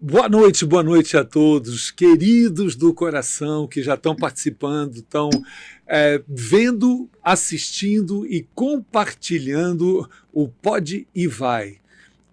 Boa noite a todos, queridos do coração que já estão participando, estão vendo, assistindo e compartilhando o Pode e Vai.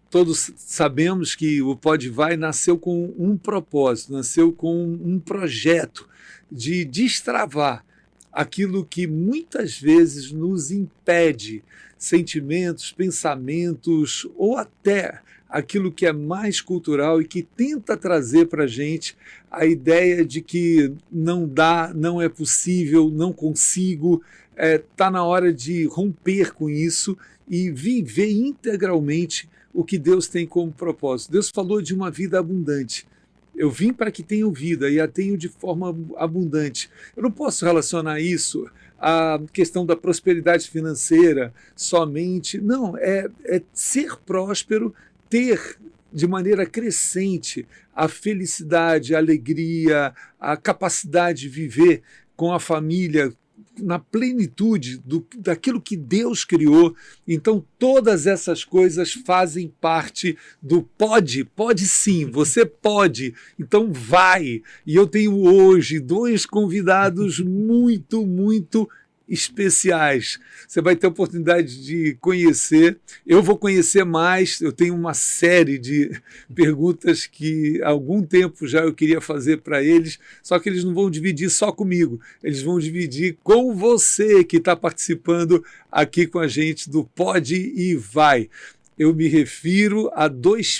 Todos sabemos que o Pode e Vai nasceu com um propósito, nasceu com um projeto de destravar aquilo que muitas vezes nos impede, sentimentos, pensamentos ou até aquilo que é mais cultural e que tenta trazer para a gente a ideia de que não dá, não é possível, não consigo, está na hora de romper com isso e viver integralmente o que Deus tem como propósito. Deus falou de uma vida abundante. Eu vim para que tenham vida e a tenham de forma abundante. Eu não posso relacionar isso à questão da prosperidade financeira somente. Não, é ser próspero, ter de maneira crescente a felicidade, a alegria, a capacidade de viver com a família na plenitude daquilo que Deus criou. Então, todas essas coisas fazem parte do pode sim, você pode, então vai. E eu tenho hoje 2 convidados muito especiais. Você vai ter a oportunidade de conhecer. Eu vou conhecer mais. Eu tenho uma série de perguntas que há algum tempo já eu queria fazer para eles, só que eles não vão dividir só comigo. Eles vão dividir com você que está participando aqui com a gente do Pode e Vai. Eu me refiro a 2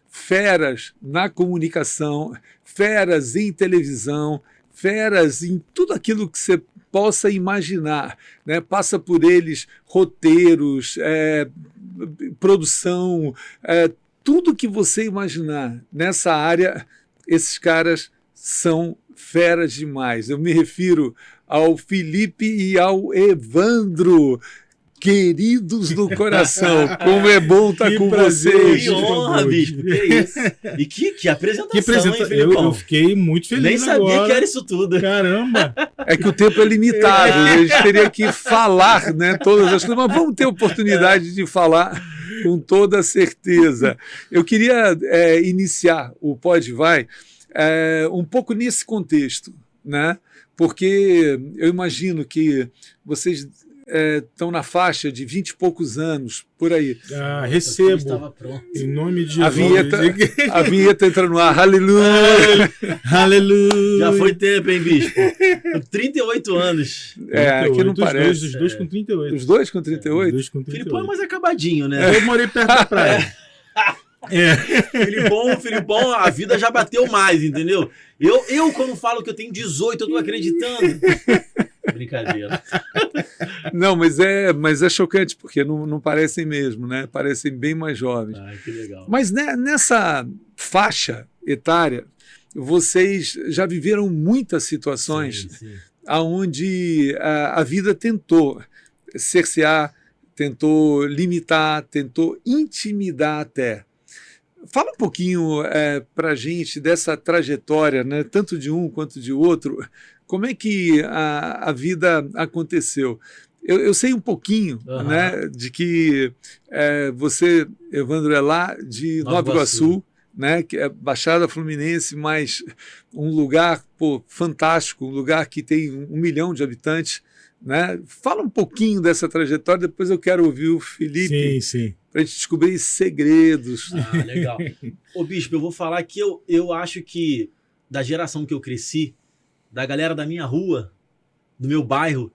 feras na comunicação, feras em televisão, feras em tudo aquilo que você possa imaginar, né? Passa por eles roteiros, produção, tudo que você imaginar nessa área, esses caras são feras demais. Eu me refiro ao Felipe e ao Evandro, queridos do coração. Como é bom estar com vocês. Que honra, Bispo. Que isso. E que apresentação, hein, eu fiquei muito feliz. Nem sabia agora. Que era isso tudo. Caramba! É que o tempo é limitado, a gente teria que falar, né, todas as coisas, mas vamos ter oportunidade de falar com toda certeza. Eu queria iniciar o Pode Vai um pouco nesse contexto, né? Porque eu imagino que vocês estão na faixa de 20 e poucos anos, por aí. Recebo, em nome de Jesus. A vinheta entra no ar, aleluia! Aleluia! Já foi tempo, hein, Bispo? 38 anos. Aqui não parece. Os dois com 38. Os 2 com 38? Os 2 com 38. Filipão é mais acabadinho, né? Eu morei perto da praia. Filipão, a vida já bateu mais, entendeu? Eu quando falo que eu tenho 18, eu tô acreditando. Brincadeira. Não, mas é chocante, porque não parecem mesmo, né? Parecem bem mais jovens. Que legal. Mas nessa faixa etária, vocês já viveram muitas situações onde a vida tentou cercear, tentou limitar, tentou intimidar até. Fala um pouquinho para a gente dessa trajetória, né, tanto de um quanto de outro. Como é que a vida aconteceu? Eu sei um pouquinho, né, de que você, Evandro, é lá de Nova Iguaçu, né, que é Baixada Fluminense, mas um lugar fantástico, um lugar que tem 1 milhão de habitantes. Né? Fala um pouquinho dessa trajetória, depois eu quero ouvir o Felipe para a gente descobrir segredos. Legal. Ô Bispo, eu vou falar que eu acho que da geração que eu cresci, da galera da minha rua, do meu bairro,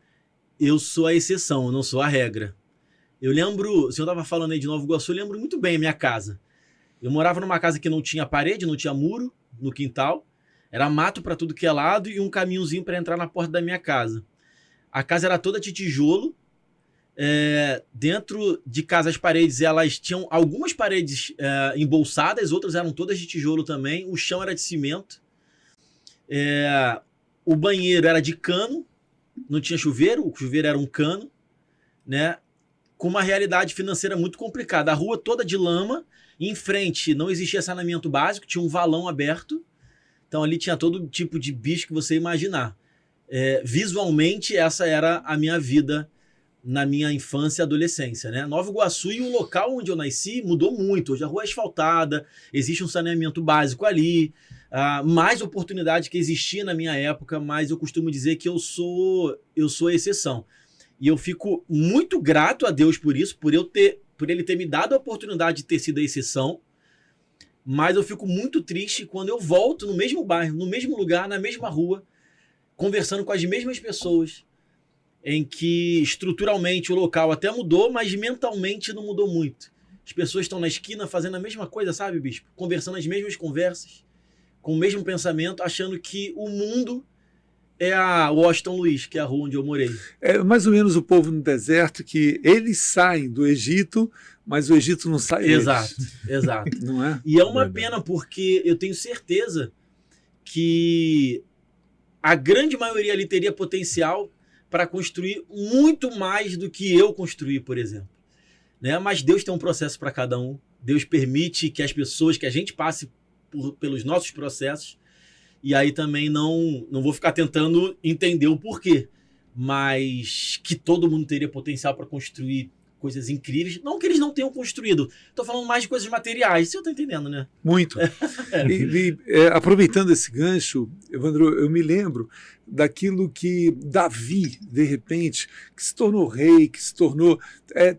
eu sou a exceção, eu não sou a regra. Eu lembro, o senhor estava falando aí de Nova Iguaçu, eu lembro muito bem a minha casa. Eu morava numa casa que não tinha parede, não tinha muro no quintal, era mato para tudo que é lado e um caminhozinho para entrar na porta da minha casa. A casa era toda de tijolo. Dentro de casa, as paredes, elas tinham algumas paredes embolsadas, outras eram todas de tijolo também. O chão era de cimento. O banheiro era de cano, não tinha chuveiro, o chuveiro era um cano, né? Com uma realidade financeira muito complicada. A rua toda de lama, em frente não existia saneamento básico, tinha um valão aberto. Então ali tinha todo tipo de bicho que você imaginar. Visualmente, essa era a minha vida na minha infância e adolescência, né? Nova Iguaçu e o local onde eu nasci mudou muito. Hoje a rua é asfaltada, existe um saneamento básico ali, mais oportunidade que existia na minha época, mas eu costumo dizer que eu sou a exceção. E eu fico muito grato a Deus por isso, por ele ter me dado a oportunidade de ter sido a exceção, mas eu fico muito triste quando eu volto no mesmo bairro, no mesmo lugar, na mesma rua, conversando com as mesmas pessoas, em que estruturalmente o local até mudou, mas mentalmente não mudou muito. As pessoas estão na esquina fazendo a mesma coisa, sabe, bispo? Conversando as mesmas conversas, com o mesmo pensamento, achando que o mundo é a Washington Luiz, que é a rua onde eu morei. É mais ou menos o povo no deserto, que eles saem do Egito, mas o Egito não sai deles. Exato. Não é? E é uma pena, porque eu tenho certeza que a grande maioria ali teria potencial para construir muito mais do que eu construí, por exemplo. Né? Mas Deus tem um processo para cada um. Deus permite que as pessoas, que a gente passe pelos nossos processos. E aí também não vou ficar tentando entender o porquê. Mas que todo mundo teria potencial para construir coisas incríveis. Não que eles não tenham construído. Estou falando mais de coisas materiais. Você está entendendo, né? Muito. Aproveitando esse gancho, Evandro, eu me lembro daquilo que Davi, de repente, que se tornou rei, que se tornou...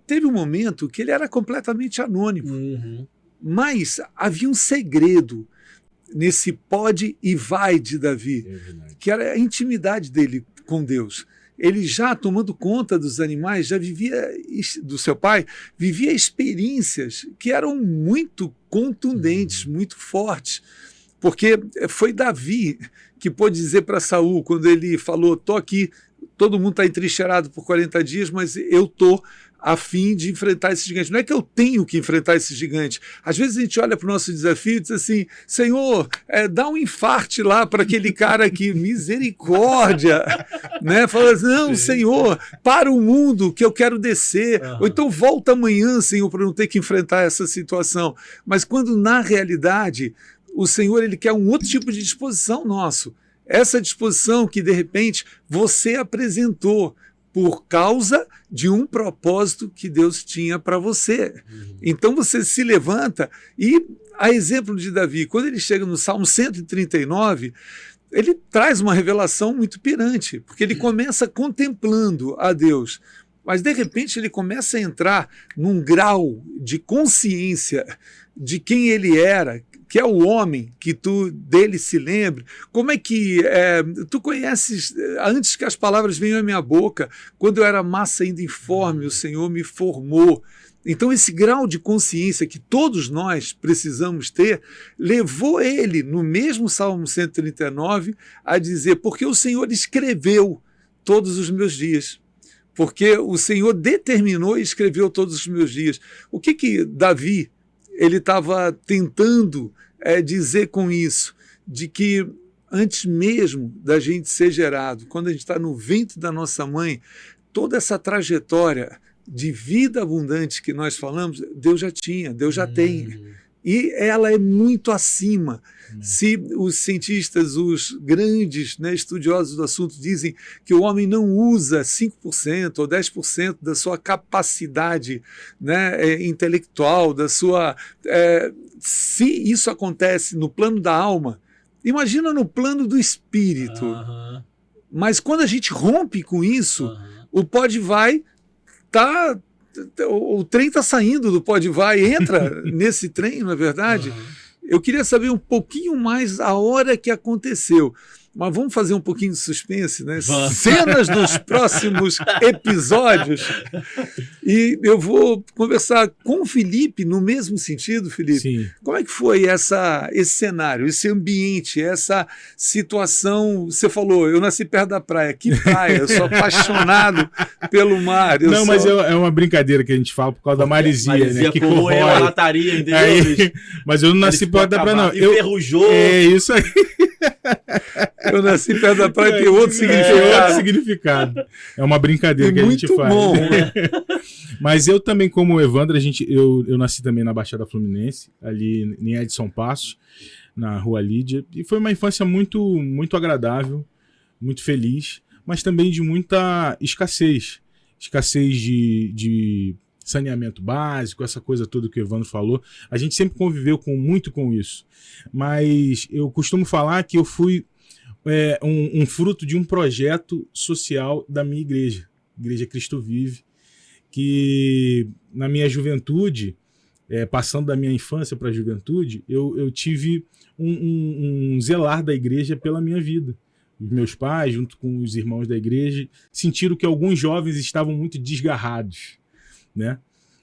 teve um momento que ele era completamente anônimo. Uhum. Mas havia um segredo nesse pode e vai de Davi, que era a intimidade dele com Deus. Ele já tomando conta dos animais, já vivia, do seu pai, vivia experiências que eram muito contundentes, muito fortes. Porque foi Davi que pôde dizer para Saul, quando ele falou, estou aqui, todo mundo está entrincheirado por 40 dias, mas eu estou a fim de enfrentar esse gigante. Não é que eu tenho que enfrentar esse gigante. Às vezes a gente olha para o nosso desafio e diz assim, Senhor, dá um infarte lá para aquele cara aqui, misericórdia. Né? Fala assim, não, Senhor, para o mundo que eu quero descer. Ou então volta amanhã, Senhor, para não ter que enfrentar essa situação. Mas quando na realidade o Senhor ele quer um outro tipo de disposição nosso. Essa disposição que de repente você apresentou por causa de um propósito que Deus tinha para você. Então você se levanta e, a exemplo de Davi, quando ele chega no Salmo 139, ele traz uma revelação muito pirante, porque ele começa contemplando a Deus, mas de repente ele começa a entrar num grau de consciência de quem ele era, que é o homem que tu dele se lembre. Como é que tu conheces, antes que as palavras venham à minha boca, quando eu era massa ainda informe, o Senhor me formou. Então esse grau de consciência que todos nós precisamos ter, levou ele, no mesmo Salmo 139, a dizer, porque o Senhor escreveu todos os meus dias. Porque o Senhor determinou e escreveu todos os meus dias. O que Davi ele estava tentando dizer com isso? De que antes mesmo da gente ser gerado, quando a gente está no ventre da nossa mãe, toda essa trajetória de vida abundante que nós falamos, Deus já tinha, Deus já tem. E ela é muito acima. Se os cientistas, os grandes estudiosos do assunto dizem que o homem não usa 5% ou 10% da sua capacidade intelectual, da sua... se isso acontece no plano da alma, imagina no plano do espírito. Mas quando a gente rompe com isso, o pode vai o trem está saindo do pode vai, entra nesse trem, não é verdade? Eu queria saber um pouquinho mais a hora que aconteceu. Mas vamos fazer um pouquinho de suspense, né? Cenas dos próximos episódios. E eu vou conversar com o Felipe no mesmo sentido, Felipe. Sim. Como é que foi esse cenário, esse ambiente, essa situação? Você falou, eu nasci perto da praia. Que praia? Eu sou apaixonado pelo mar. Mas é uma brincadeira que a gente fala por causa da maresia, né? Que corrói a lataria, entendeu? Mas eu não nasci perto da praia, não. Enferrujou. É isso aí. Eu nasci perto da praia, tem outro significado. É outro significado. É uma brincadeira que a gente faz. Bom. Mas eu também, como o Evandro, eu nasci também na Baixada Fluminense, ali em Edson Passos, na Rua Lídia. E foi uma infância muito, muito agradável, muito feliz, mas também de muita escassez. escassez de saneamento básico, essa coisa toda que o Evandro falou. A gente sempre conviveu muito com isso. Mas eu costumo falar que eu fui um fruto de um projeto social da minha igreja, Igreja Cristo Vive, que na minha juventude, passando da minha infância para a juventude, eu tive um zelar da igreja pela minha vida. Os meus pais, junto com os irmãos da igreja, sentiram que alguns jovens estavam muito desgarrados, né?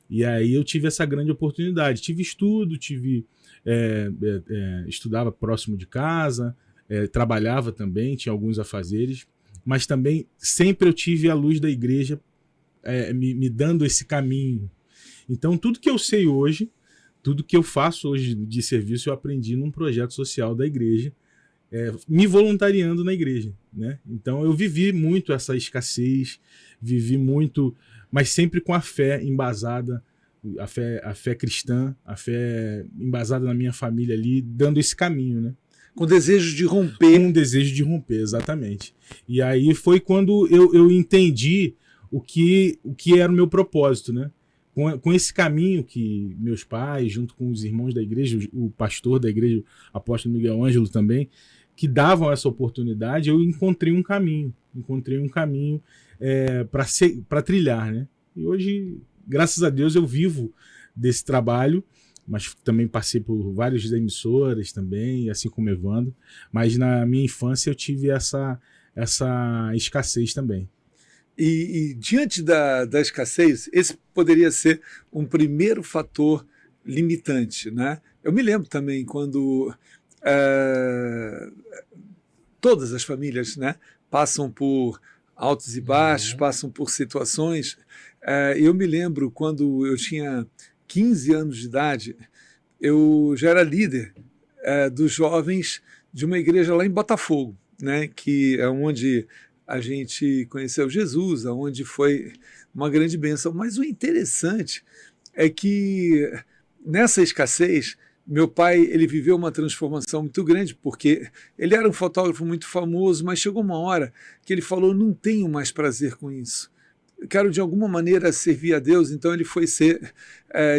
E aí eu tive essa grande oportunidade. Tive estudo, estudava próximo de casa, trabalhava também, tinha alguns afazeres, mas também sempre eu tive a luz da igreja me dando esse caminho. Então tudo que eu sei hoje, tudo que eu faço hoje de serviço, eu aprendi num projeto social da igreja, me voluntariando na igreja, né? Então eu vivi muito essa escassez, vivi muito, mas sempre com a fé embasada, a fé cristã, a fé embasada na minha família ali, dando esse caminho, né? Com desejo de romper. Com desejo de romper, exatamente. E aí foi quando eu entendi o que era o meu propósito, né? Com esse caminho que meus pais, junto com os irmãos da igreja, o pastor da igreja, o apóstolo Miguel Ângelo também, que davam essa oportunidade, eu encontrei um caminho para trilhar, né? E hoje, graças a Deus, eu vivo desse trabalho, mas também passei por várias emissoras também, assim como Evandro, mas na minha infância eu tive essa escassez também. E diante da escassez, esse poderia ser um primeiro fator limitante, né? Eu me lembro também quando todas as famílias, né, passam por altos e baixos, passam por situações. Eu me lembro quando eu tinha 15 anos de idade, eu já era líder dos jovens de uma igreja lá em Botafogo, né, que é onde a gente conheceu Jesus, onde foi uma grande bênção. Mas o interessante é que nessa escassez, meu pai ele viveu uma transformação muito grande, porque ele era um fotógrafo muito famoso, mas chegou uma hora que ele falou, não tenho mais prazer com isso. Eu quero de alguma maneira servir a Deus, então ele foi ser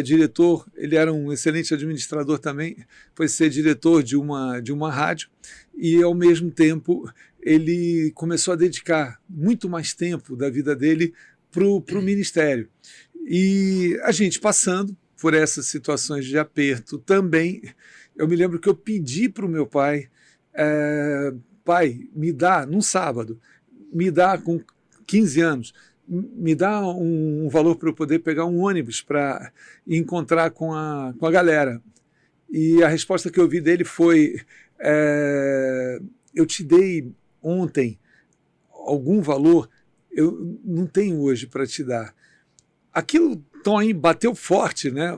diretor, ele era um excelente administrador também, foi ser diretor de uma rádio, e ao mesmo tempo ele começou a dedicar muito mais tempo da vida dele para o ministério. E a gente passando por essas situações de aperto também, eu me lembro que eu pedi para o meu pai, pai, me dá, num sábado, me dá com 15 anos, me dá um valor para eu poder pegar um ônibus para encontrar com a galera. E a resposta que eu vi dele foi, eu te dei ontem algum valor, eu não tenho hoje para te dar. Aquilo aí bateu forte, né?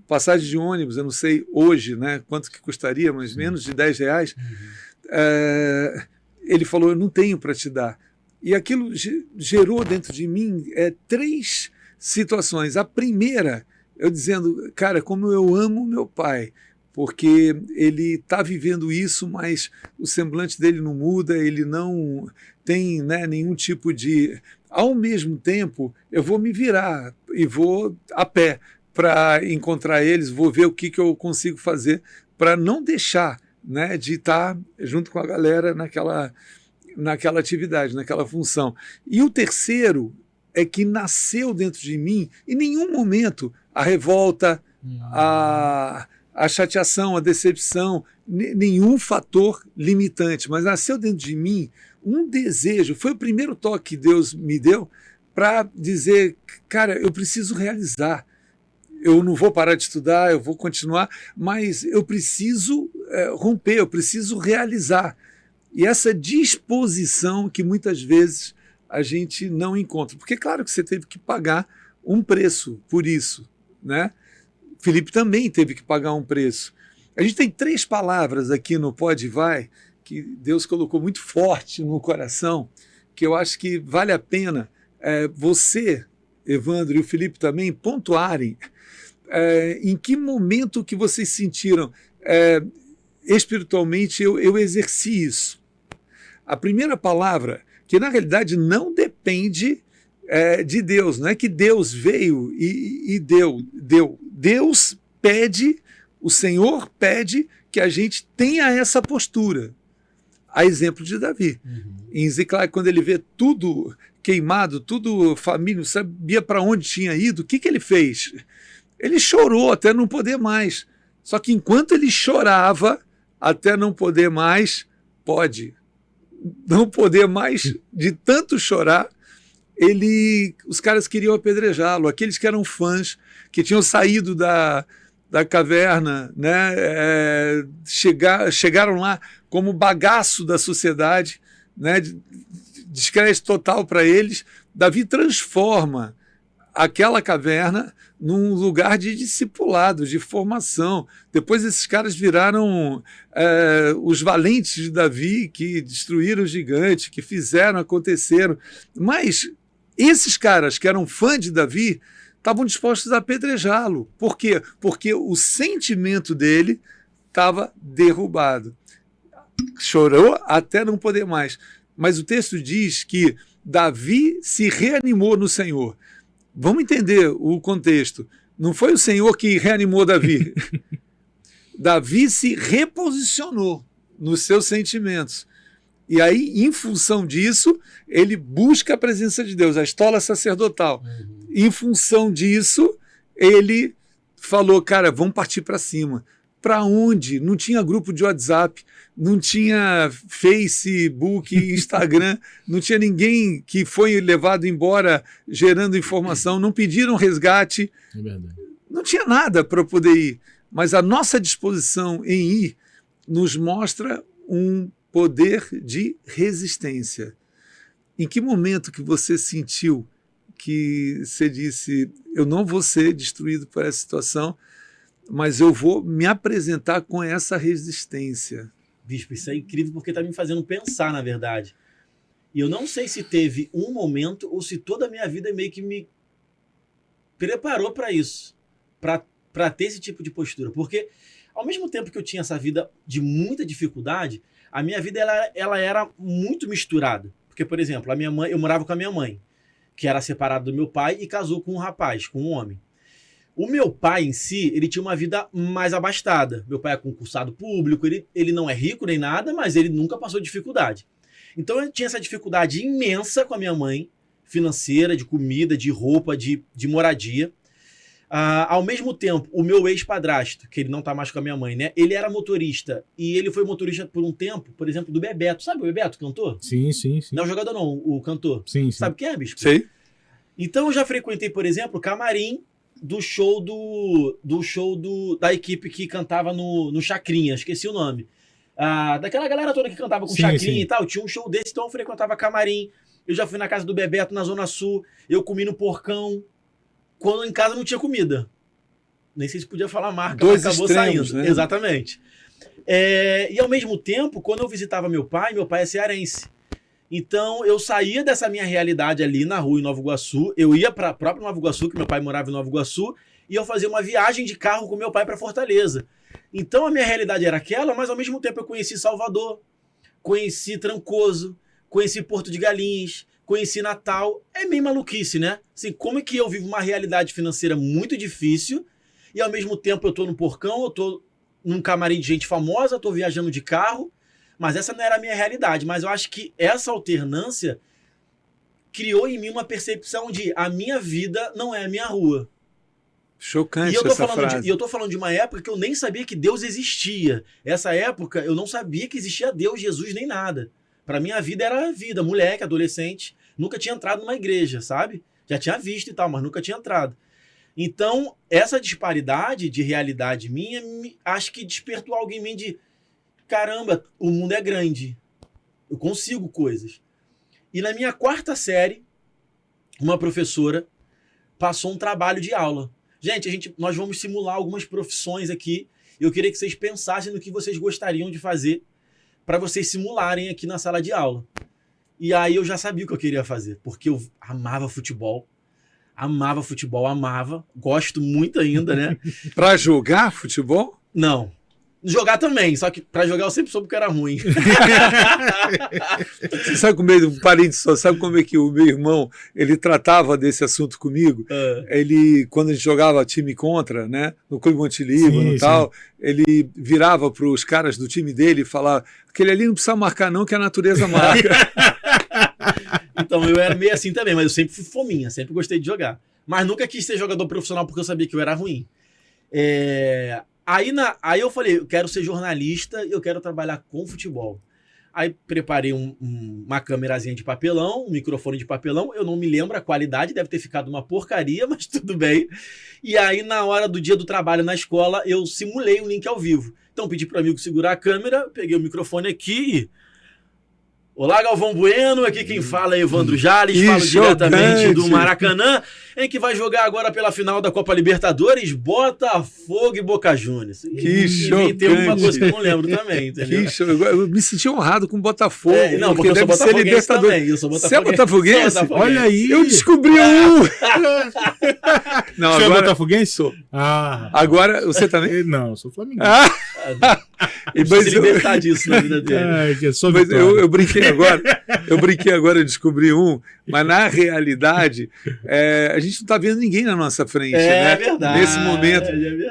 Passagem de ônibus, eu não sei hoje, né, quanto que custaria, mas menos de R$10. Ele falou, eu não tenho para te dar. E aquilo gerou dentro de mim 3 situações. A primeira, eu dizendo, cara, como eu amo meu pai, porque ele está vivendo isso, mas o semblante dele não muda, ele não tem, né, nenhum tipo de... Ao mesmo tempo, eu vou me virar e vou a pé para encontrar eles, vou ver o que eu consigo fazer para não deixar, né, de estar junto com a galera naquela atividade, naquela função. E o terceiro é que nasceu dentro de mim, em nenhum momento, a revolta, a chateação, a decepção, nenhum fator limitante, mas nasceu dentro de mim um desejo. Foi o primeiro toque que Deus me deu para dizer, cara, eu preciso realizar. Eu não vou parar de estudar, eu vou continuar, mas eu preciso romper, eu preciso realizar. E essa disposição que muitas vezes a gente não encontra. Porque claro que você teve que pagar um preço por isso, né? Felipe também teve que pagar um preço. A gente tem 3 palavras aqui no Pode e Vai, que Deus colocou muito forte no coração, que eu acho que vale a pena você, Evandro, e o Felipe também, pontuarem em que momento que vocês sentiram espiritualmente eu exerci isso. A primeira palavra, que na realidade não depende de Deus. Não é que Deus veio e deu. Deus pede, o Senhor pede que a gente tenha essa postura. A exemplo de Davi. Em Ziclague, quando ele vê tudo queimado, tudo família, não sabia para onde tinha ido, o que ele fez? Ele chorou até não poder mais. Só que enquanto ele chorava até não poder mais, não poder mais de tanto chorar, os caras queriam apedrejá-lo. Aqueles que eram fãs, que tinham saído da caverna, né, chegaram lá como bagaço da sociedade, né, descrédito total para eles. Davi transforma aquela caverna num lugar de discipulado, de formação. Depois esses caras viraram os valentes de Davi, que destruíram o gigante, que fizeram, aconteceram. Mas esses caras que eram fãs de Davi estavam dispostos a apedrejá-lo. Por quê? Porque o sentimento dele estava derrubado. Chorou até não poder mais. Mas o texto diz que Davi se reanimou no Senhor. Vamos entender o contexto. Não foi o Senhor que reanimou Davi. Davi se reposicionou nos seus sentimentos. E aí, em função disso, ele busca a presença de Deus, a estola sacerdotal. Em função disso, ele falou, cara, vamos partir para cima. Para onde? Não tinha grupo de WhatsApp, não tinha Facebook, Instagram, não tinha ninguém que foi levado embora gerando informação, não pediram resgate. É verdade. Não tinha nada para poder ir. Mas a nossa disposição em ir nos mostra um poder de resistência. Em que momento que você sentiu que você disse, eu não vou ser destruído por essa situação, mas eu vou me apresentar com essa resistência? Bispo, isso é incrível porque está me fazendo pensar, na verdade. E eu não sei se teve um momento ou se toda a minha vida meio que me preparou para isso, para ter esse tipo de postura. Porque ao mesmo tempo que eu tinha essa vida de muita dificuldade, a minha vida ela era muito misturada. Porque, por exemplo, a minha mãe, eu morava com a minha mãe, que era separada do meu pai e casou com um rapaz, com um homem. O meu pai em si, ele tinha uma vida mais abastada. Meu pai é concursado público, ele não é rico nem nada, mas ele nunca passou dificuldade. Então eu tinha essa dificuldade imensa com a minha mãe, financeira, de comida, de roupa, de moradia. Ao mesmo tempo, o meu ex-padrasto, que ele não tá mais com a minha mãe, né? Ele era motorista, e ele foi motorista por um tempo, por exemplo, do Bebeto. Sabe o Bebeto, cantor? Sim, sim, sim. Não é o jogador não, o cantor. Sim, sim. Sabe quem é, bicho? Sei. Então eu já frequentei, por exemplo, o camarim do show da equipe que cantava no Chacrinha, esqueci o nome. Daquela galera toda que cantava com Chacrinha e tal, tinha um show desse, então eu frequentava camarim. Eu já fui na casa do Bebeto, na Zona Sul, eu comi no Porcão, quando em casa não tinha comida. Nem sei se podia falar marca, mas acabou extremos, saindo. Né? Exatamente. E ao mesmo tempo, quando eu visitava meu pai é cearense. Então, eu saía dessa minha realidade ali na rua em Nova Iguaçu, eu ia para a própria Nova Iguaçu, que meu pai morava em Nova Iguaçu, e eu fazia uma viagem de carro com meu pai para Fortaleza. Então, a minha realidade era aquela, mas ao mesmo tempo eu conheci Salvador, conheci Trancoso, conheci Porto de Galinhas, conheci Natal. É meio maluquice, né? Assim, como é que eu vivo uma realidade financeira muito difícil e ao mesmo tempo eu tô no Porcão, eu tô num camarim de gente famosa, tô viajando de carro, mas essa não era a minha realidade. Mas eu acho que essa alternância criou em mim uma percepção de a minha vida não é a minha rua. Chocante essa frase. E eu tô falando de uma época que eu nem sabia que Deus existia. Essa época eu não sabia que existia Deus, Jesus, nem nada. Pra mim a vida era a vida, moleque, adolescente. Nunca tinha entrado numa igreja, sabe? Já tinha visto e tal, mas nunca tinha entrado. Então, essa disparidade de realidade minha, acho que despertou algo em mim de caramba, o mundo é grande. Eu consigo coisas. E na minha 4ª série, uma professora passou um trabalho de aula. Gente, nós vamos simular algumas profissões aqui. Eu queria que vocês pensassem no que vocês gostariam de fazer para vocês simularem aqui na sala de aula. E aí eu já sabia o que eu queria fazer, porque eu amava futebol. Gosto muito ainda, né? Para jogar futebol? Não, Jogar também, só que pra jogar eu sempre soube que era ruim. Você sabe como um parente só, sabe como é que o meu irmão, ele tratava desse assunto comigo? Ele, quando a gente jogava time contra, né, no Clube Monte Líbano e tal, ele virava para os caras do time dele e falava, aquele ali não precisa marcar não, que a natureza marca. Então eu era meio assim também, mas eu sempre fui fominha, sempre gostei de jogar. Mas nunca quis ser jogador profissional porque eu sabia que eu era ruim. Aí eu falei, eu quero ser jornalista e eu quero trabalhar com futebol. Aí preparei uma câmerazinha de papelão, um microfone de papelão. Eu não me lembro a qualidade, deve ter ficado uma porcaria, mas tudo bem. E aí, na hora do dia do trabalho na escola, eu simulei um link ao vivo. Então, pedi para o amigo segurar a câmera, peguei o microfone aqui e... Olá, Galvão Bueno, aqui quem fala é Evandro Jales, falo diretamente do Maracanã, em que vai jogar agora pela final da Copa Libertadores, Botafogo e Boca Juniors. Que chocante. Tem alguma coisa que eu não lembro também, entendeu? Que show. Eu me senti honrado com o Botafogo, não, porque deve ser Libertadores. Também. Eu sou botafoguense. Você é botafoguense? Olha aí. Eu descobri Não, você agora... é botafoguense? Sou. Agora, você também? Não, eu sou flamenguista. Eu preciso se libertar disso na vida dele. Mas eu brinquei agora, eu descobri mas na realidade, a gente não está vendo ninguém na nossa frente. Né? É verdade. Nesse momento,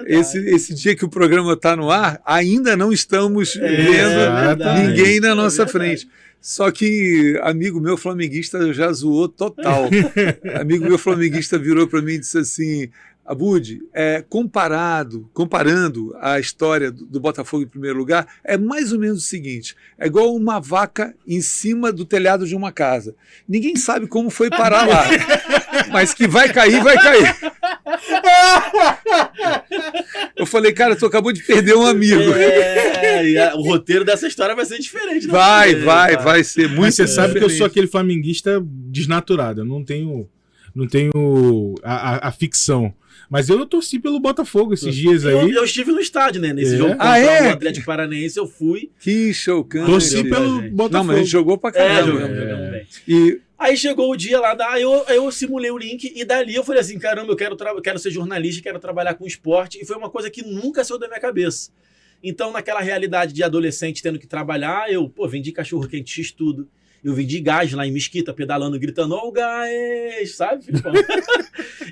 esse dia que o programa está no ar, ainda não estamos vendo ninguém na nossa frente. Só que amigo meu flamenguista já zoou total. Amigo meu flamenguista virou para mim e disse assim... Abud, comparando a história do Botafogo em primeiro lugar, é mais ou menos o seguinte, é igual uma vaca em cima do telhado de uma casa. Ninguém sabe como foi parar lá, mas que vai cair, vai cair. Eu falei, cara, tu acabou de perder um amigo. O roteiro dessa história vai ser diferente. Vai ser muito Mas você sabe diferente. que eu sou aquele flamenguista desnaturado, eu não tenho a ficção. Mas eu torci pelo Botafogo esses dias aí. Eu estive no estádio, né? Nesse jogo contra o Atlético Paranaense, eu fui. Que chocante. Torci pelo Botafogo. Não, mas a gente jogou pra caramba. Jogamos bem. Aí chegou o dia lá, eu simulei o link e dali eu falei assim, caramba, eu quero ser jornalista, quero trabalhar com esporte. E foi uma coisa que nunca saiu da minha cabeça. Então, naquela realidade de adolescente tendo que trabalhar, eu vendi cachorro quente, x tudo. Eu vendi gás lá em Mesquita, pedalando, gritando, ó o gás, sabe, Filipão?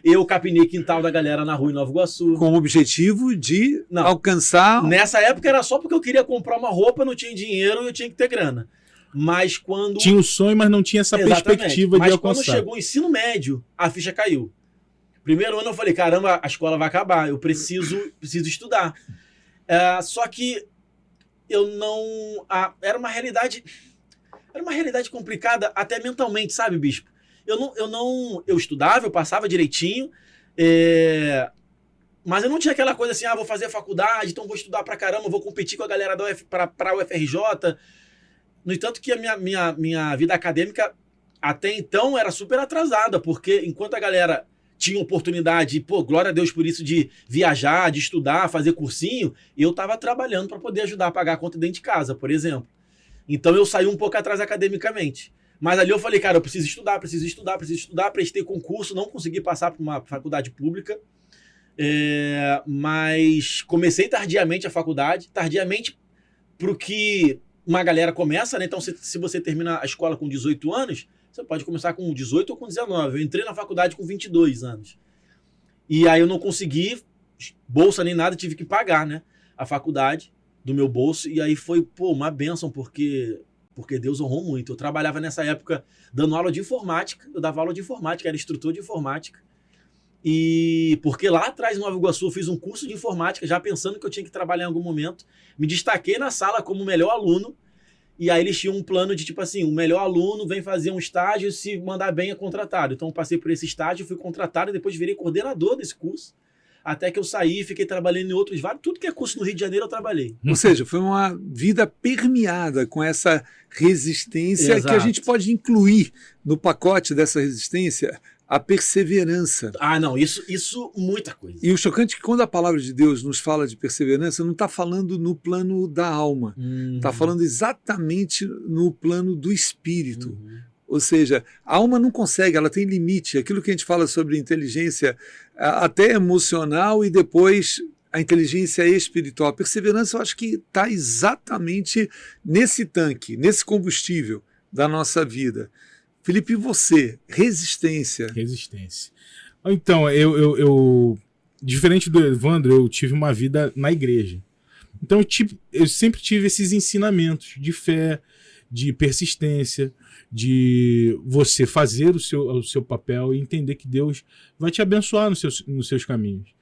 Eu capinei quintal da galera na rua em Nova Iguaçu. Com o objetivo de alcançar... Nessa época era só porque eu queria comprar uma roupa, não tinha dinheiro e eu tinha que ter grana. Mas quando... Tinha um sonho, mas não tinha essa perspectiva de alcançar. Mas quando chegou o ensino médio, a ficha caiu. Primeiro ano eu falei, caramba, a escola vai acabar, eu preciso estudar. Só que eu não... Era uma realidade complicada até mentalmente, sabe, Bispo? Eu estudava, eu passava direitinho, mas eu não tinha aquela coisa assim, vou fazer faculdade, então vou estudar pra caramba, vou competir com a galera pra UFRJ. No entanto que a minha vida acadêmica até então era super atrasada, porque enquanto a galera tinha oportunidade, glória a Deus por isso, de viajar, de estudar, fazer cursinho, eu estava trabalhando para poder ajudar a pagar a conta dentro de casa, por exemplo. Então eu saí um pouco atrás academicamente. Mas ali eu falei, cara, eu preciso estudar, prestei concurso, não consegui passar para uma faculdade pública, mas comecei tardiamente a faculdade, para o que uma galera começa, né? Então se você termina a escola com 18 anos, você pode começar com 18 ou com 19. Eu entrei na faculdade com 22 anos. E aí eu não consegui bolsa nem nada, tive que pagar, né, a faculdade do meu bolso, e aí foi, uma bênção, porque Deus honrou muito. Eu trabalhava nessa época dando aula de informática, eu dava aula de informática, era instrutor de informática, e porque lá atrás, em Nova Iguaçu, eu fiz um curso de informática, já pensando que eu tinha que trabalhar em algum momento, me destaquei na sala como melhor aluno, e aí eles tinham um plano de tipo assim, o melhor aluno vem fazer um estágio, se mandar bem é contratado. Então eu passei por esse estágio, fui contratado e depois virei coordenador desse curso. Até que eu saí e fiquei trabalhando em outros vários. Tudo que é curso no Rio de Janeiro eu trabalhei. Ou seja, foi uma vida permeada com essa resistência. Exato. Que a gente pode incluir no pacote dessa resistência a perseverança. Não, isso muita coisa. E o chocante é que quando a palavra de Deus nos fala de perseverança, não está falando no plano da alma. Está falando exatamente no plano do espírito. Ou seja, a alma não consegue, ela tem limite. Aquilo que a gente fala sobre inteligência até emocional e depois a inteligência espiritual. A perseverança, eu acho que está exatamente nesse tanque, nesse combustível da nossa vida. Felipe, e você? Resistência. Resistência. Então, diferente do Evandro, eu tive uma vida na igreja. Então, eu sempre tive esses ensinamentos de fé, de persistência, de você fazer o seu papel e entender que Deus vai te abençoar nos seus caminhos.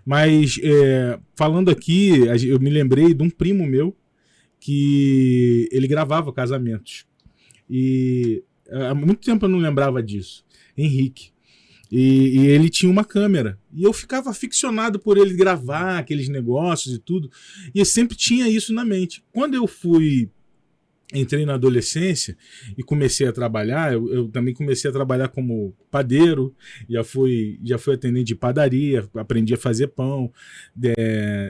Mas, falando aqui, eu me lembrei de um primo meu que ele gravava casamentos. E há muito tempo eu não lembrava disso. Henrique. E ele tinha uma câmera. E eu ficava aficionado por ele gravar aqueles negócios e tudo. E eu sempre tinha isso na mente. Quando eu entrei na adolescência e comecei a trabalhar, eu também comecei a trabalhar como padeiro, já fui atendente de padaria, aprendi a fazer pão.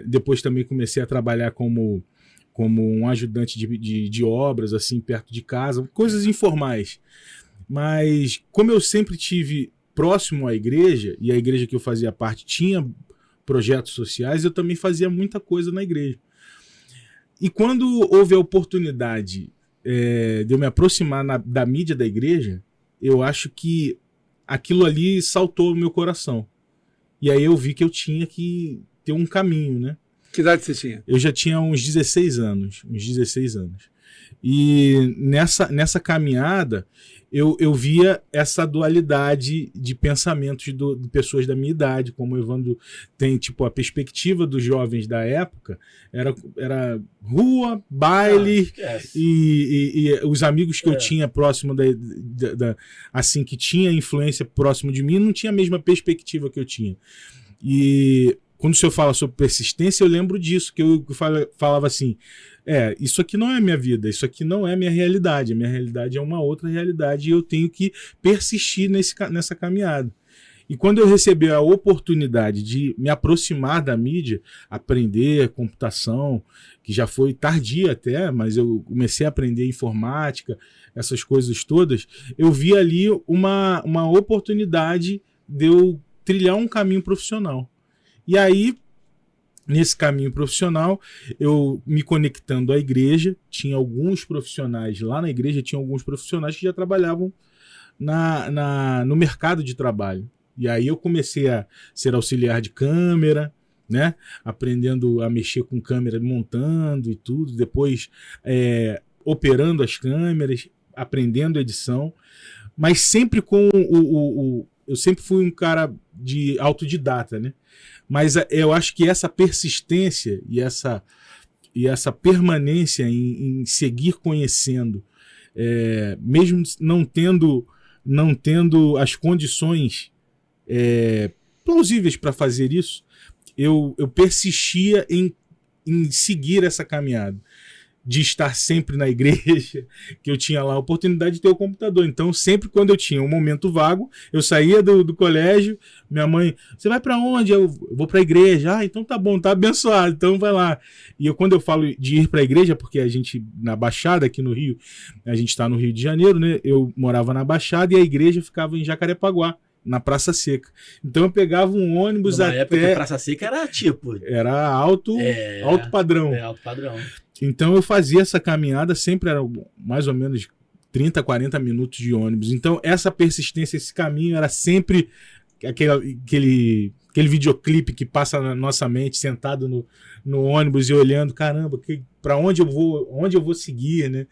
Depois também comecei a trabalhar como um ajudante de obras, assim, perto de casa, coisas informais. Mas como eu sempre tive próximo à igreja, e a igreja que eu fazia parte tinha projetos sociais, eu também fazia muita coisa na igreja. E quando houve a oportunidade de eu me aproximar da mídia da igreja, eu acho que aquilo ali saltou no meu coração. E aí eu vi que eu tinha que ter um caminho, né? Que idade você tinha? Eu já tinha uns 16 anos. E nessa caminhada, eu via essa dualidade de pensamentos de pessoas da minha idade, como o Evandro tem, tipo, a perspectiva dos jovens da época, era rua, baile, e os amigos que eu tinha próximo assim, que tinha influência próximo de mim, não tinha a mesma perspectiva que eu tinha. E quando o senhor fala sobre persistência, eu lembro disso, que eu falava assim, isso aqui não é minha vida, isso aqui não é minha realidade, a minha realidade é uma outra realidade e eu tenho que persistir nessa caminhada. E quando eu recebi a oportunidade de me aproximar da mídia, aprender computação, que já foi tardia até, mas eu comecei a aprender informática, essas coisas todas, eu vi ali uma oportunidade de eu trilhar um caminho profissional. E aí, nesse caminho profissional, eu me conectando à igreja, tinha alguns profissionais lá na igreja, tinha alguns profissionais que já trabalhavam no mercado de trabalho. E aí eu comecei a ser auxiliar de câmera, né? Aprendendo a mexer com câmera, montando e tudo, depois operando as câmeras, aprendendo edição, mas sempre com eu sempre fui um cara de autodidata, né? Mas eu acho que essa persistência e essa permanência em seguir conhecendo, mesmo não tendo as condições plausíveis para fazer isso, eu persistia em seguir essa caminhada. De estar sempre na igreja, que eu tinha lá a oportunidade de ter o computador. Então, sempre quando eu tinha um momento vago, eu saía do colégio, minha mãe, você vai para onde? Eu vou para a igreja. Ah, então tá bom, tá abençoado, então vai lá. E quando eu falo de ir para a igreja, porque a gente, na Baixada, aqui no Rio, a gente está no Rio de Janeiro, né? Eu morava na Baixada e a igreja ficava em Jacarepaguá, na Praça Seca. Então eu pegava um ônibus Na época, a Praça Seca era tipo... Era alto padrão. Alto padrão. Então eu fazia essa caminhada, sempre era mais ou menos 30, 40 minutos de ônibus. Então essa persistência, esse caminho era sempre aquele videoclipe que passa na nossa mente, sentado no ônibus e olhando, caramba, para onde eu vou seguir, né?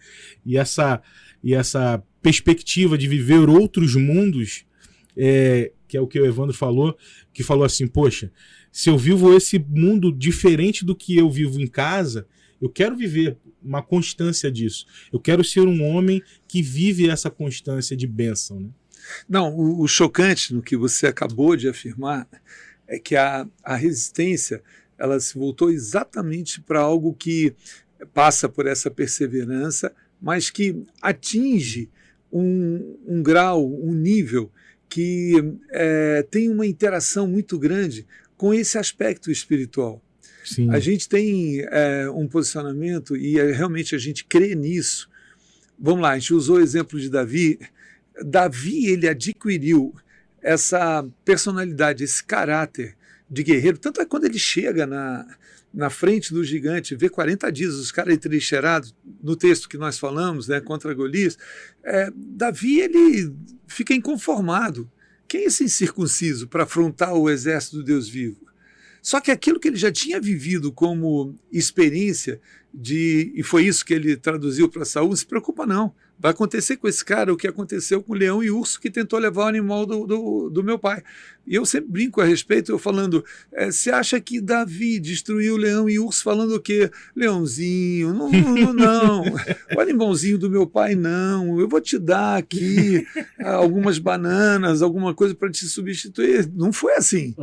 E essa perspectiva de viver outros mundos, que é o que o Evandro falou, que falou assim, poxa, se eu vivo esse mundo diferente do que eu vivo em casa, eu quero viver uma constância disso. Eu quero ser um homem que vive essa constância de bênção, né? Não, o chocante no que você acabou de afirmar é que a resistência ela se voltou exatamente para algo que passa por essa perseverança, mas que atinge um grau, um nível que tem uma interação muito grande com esse aspecto espiritual. Sim. A gente tem um posicionamento e realmente a gente crê nisso. Vamos lá, a gente usou o exemplo de Davi. Davi, ele adquiriu essa personalidade, esse caráter de guerreiro. Tanto é que quando ele chega na frente do gigante, vê 40 dias os caras entrincheirados, no texto que nós falamos, né, contra Golias, Davi ele fica inconformado. Quem é esse incircunciso para afrontar o exército do Deus vivo? Só que aquilo que ele já tinha vivido como experiência, e foi isso que ele traduziu para Saul, não se preocupa não. Vai acontecer com esse cara o que aconteceu com o leão e urso que tentou levar o animal do meu pai. E eu sempre brinco a respeito, eu falando, você acha que Davi destruiu o leão e urso falando o quê? Leãozinho, não. O animalzinho do meu pai, não. Eu vou te dar aqui algumas bananas, alguma coisa para te substituir. Não foi assim.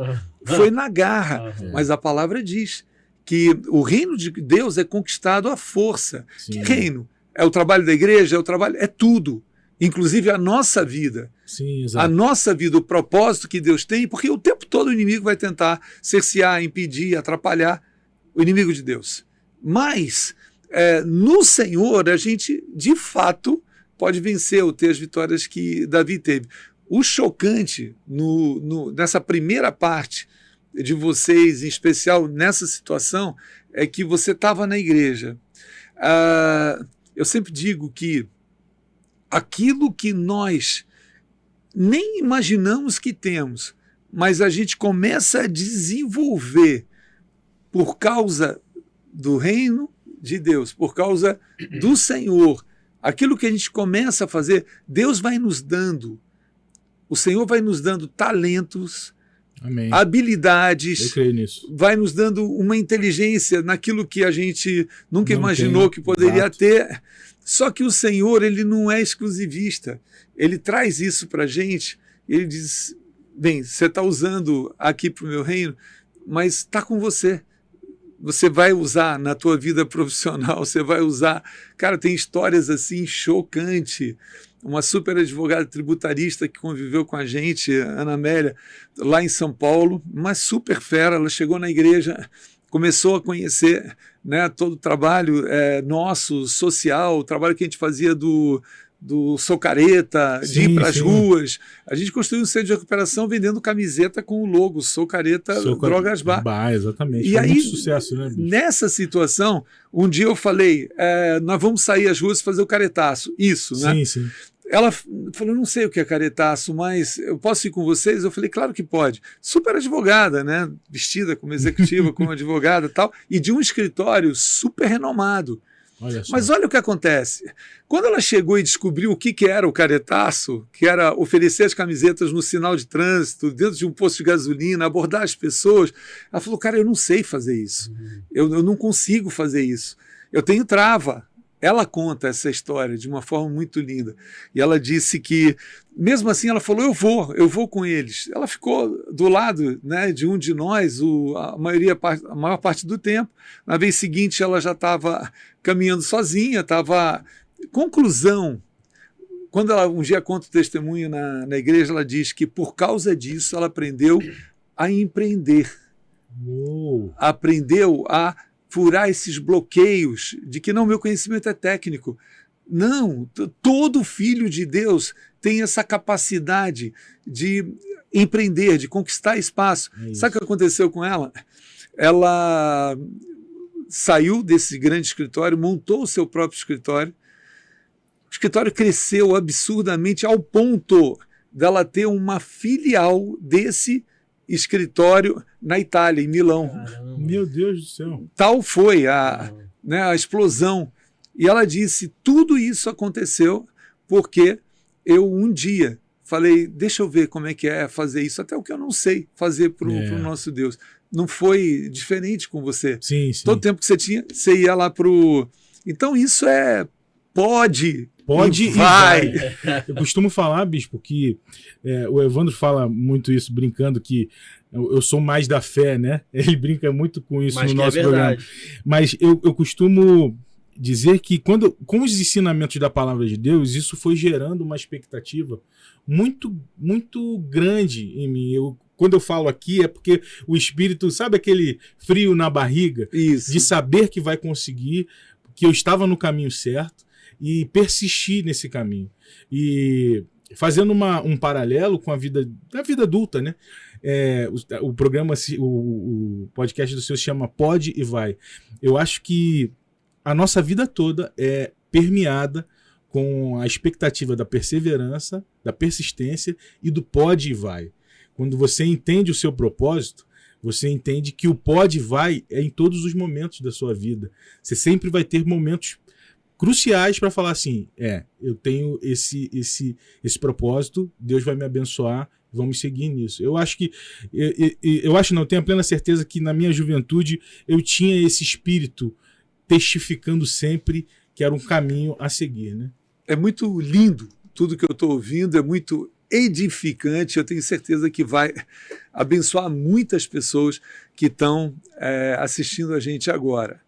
Foi na garra. Mas a palavra diz que o reino de Deus é conquistado à força. Sim. Que reino? É o trabalho da igreja, é tudo. Inclusive a nossa vida. Sim, exato. A nossa vida, o propósito que Deus tem, porque o tempo todo o inimigo vai tentar cercear, impedir, atrapalhar o inimigo de Deus. Mas no Senhor a gente, de fato, pode vencer ou ter as vitórias que Davi teve. O chocante nessa primeira parte de vocês, em especial nessa situação, é que você estava na igreja. Eu sempre digo que aquilo que nós nem imaginamos que temos, mas a gente começa a desenvolver por causa do reino de Deus, por causa do Senhor, aquilo que a gente começa a fazer, Deus vai nos dando, o Senhor vai nos dando talentos, Amém. habilidades, Eu creio nisso. vai nos dando uma inteligência naquilo que a gente nunca imaginou que poderia exato. ter. Só que o Senhor, ele não é exclusivista. Ele traz isso para a gente. Ele diz, bem, você está usando aqui para o meu reino, mas está com você. Você vai usar na tua vida profissional, você vai usar... Cara, tem histórias assim chocantes. Uma super advogada tributarista que conviveu com a gente, Ana Amélia, lá em São Paulo, uma super fera, ela chegou na igreja, começou a conhecer, né, todo o trabalho nosso, social, o trabalho que a gente fazia do Sou Careta, de ir para as ruas. A gente construiu um centro de recuperação vendendo camiseta com o logo Sou Careta, Drogas Bar. Exatamente. E foi aí, muito sucesso, né, bicho? Nessa situação, um dia eu falei, nós vamos sair às ruas e fazer o caretaço. Isso, né? Sim, sim. Ela falou, não sei o que é caretaço, mas eu posso ir com vocês? Eu falei, claro que pode. Super advogada, né? Vestida como executiva, como advogada e tal, e de um escritório super renomado. Olha só. Mas olha o que acontece. Quando ela chegou e descobriu o que era o caretaço, que era oferecer as camisetas no sinal de trânsito, dentro de um posto de gasolina, abordar as pessoas, ela falou, cara, eu não sei fazer isso. Eu não consigo fazer isso. Eu tenho trava. Ela conta essa história de uma forma muito linda. E ela disse que, mesmo assim, ela falou, eu vou com eles. Ela ficou do lado, né, de um de nós a maior parte do tempo. Na vez seguinte, ela já estava caminhando sozinha, estava... Conclusão, quando ela um dia conta o testemunho na igreja, ela diz que, por causa disso, ela aprendeu a empreender. Aprendeu a furar esses bloqueios de que não, meu conhecimento é técnico. Não, todo filho de Deus tem essa capacidade de empreender, de conquistar espaço. Sabe o que aconteceu com ela? Ela saiu desse grande escritório, montou o seu próprio escritório. O escritório cresceu absurdamente ao ponto dela ter uma filial desse escritório na Itália, em Milão. Caramba. Meu Deus do céu. Tal foi a explosão. E ela disse, tudo isso aconteceu porque eu um dia falei, deixa eu ver como é que é fazer isso, até o que eu não sei fazer para o nosso Deus. Não foi diferente com você. Sim, sim. Todo tempo que você tinha, você ia lá para o... Então isso pode e vai. Eu costumo falar, bispo, que o Evandro fala muito isso, brincando que eu sou mais da fé, né? Ele brinca muito com isso no nosso programa. Mas eu costumo dizer que com os ensinamentos da palavra de Deus, isso foi gerando uma expectativa muito, muito grande em mim. Quando eu falo aqui é porque o Espírito, sabe aquele frio na barriga? Isso. De saber que vai conseguir, que eu estava no caminho certo, e persistir nesse caminho. E fazendo um paralelo com a vida adulta, né? O programa, o podcast do seu se chama Pode e Vai. Eu acho que a nossa vida toda é permeada com a expectativa da perseverança, da persistência e do pode e vai. Quando você entende o seu propósito, você entende que o pode e vai é em todos os momentos da sua vida. Você sempre vai ter momentos cruciais para falar assim, eu tenho esse propósito, Deus vai me abençoar, vamos seguir nisso. Eu acho que, não, tenho a plena certeza que na minha juventude eu tinha esse espírito testificando sempre que era um caminho a seguir, né? É muito lindo tudo que eu estou ouvindo, é muito edificante, eu tenho certeza que vai abençoar muitas pessoas que estão assistindo a gente agora.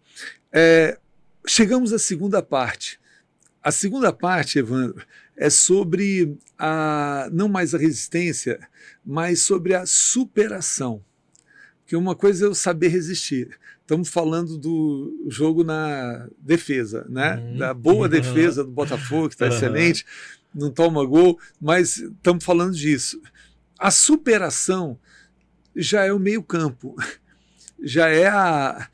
Chegamos à segunda parte. A segunda parte, Evandro, é sobre não mais a resistência, mas sobre a superação. Porque uma coisa é eu saber resistir. Estamos falando do jogo na defesa, né? Da boa defesa do Botafogo, que está excelente, não toma gol, mas estamos falando disso. A superação já é o meio-campo, já é a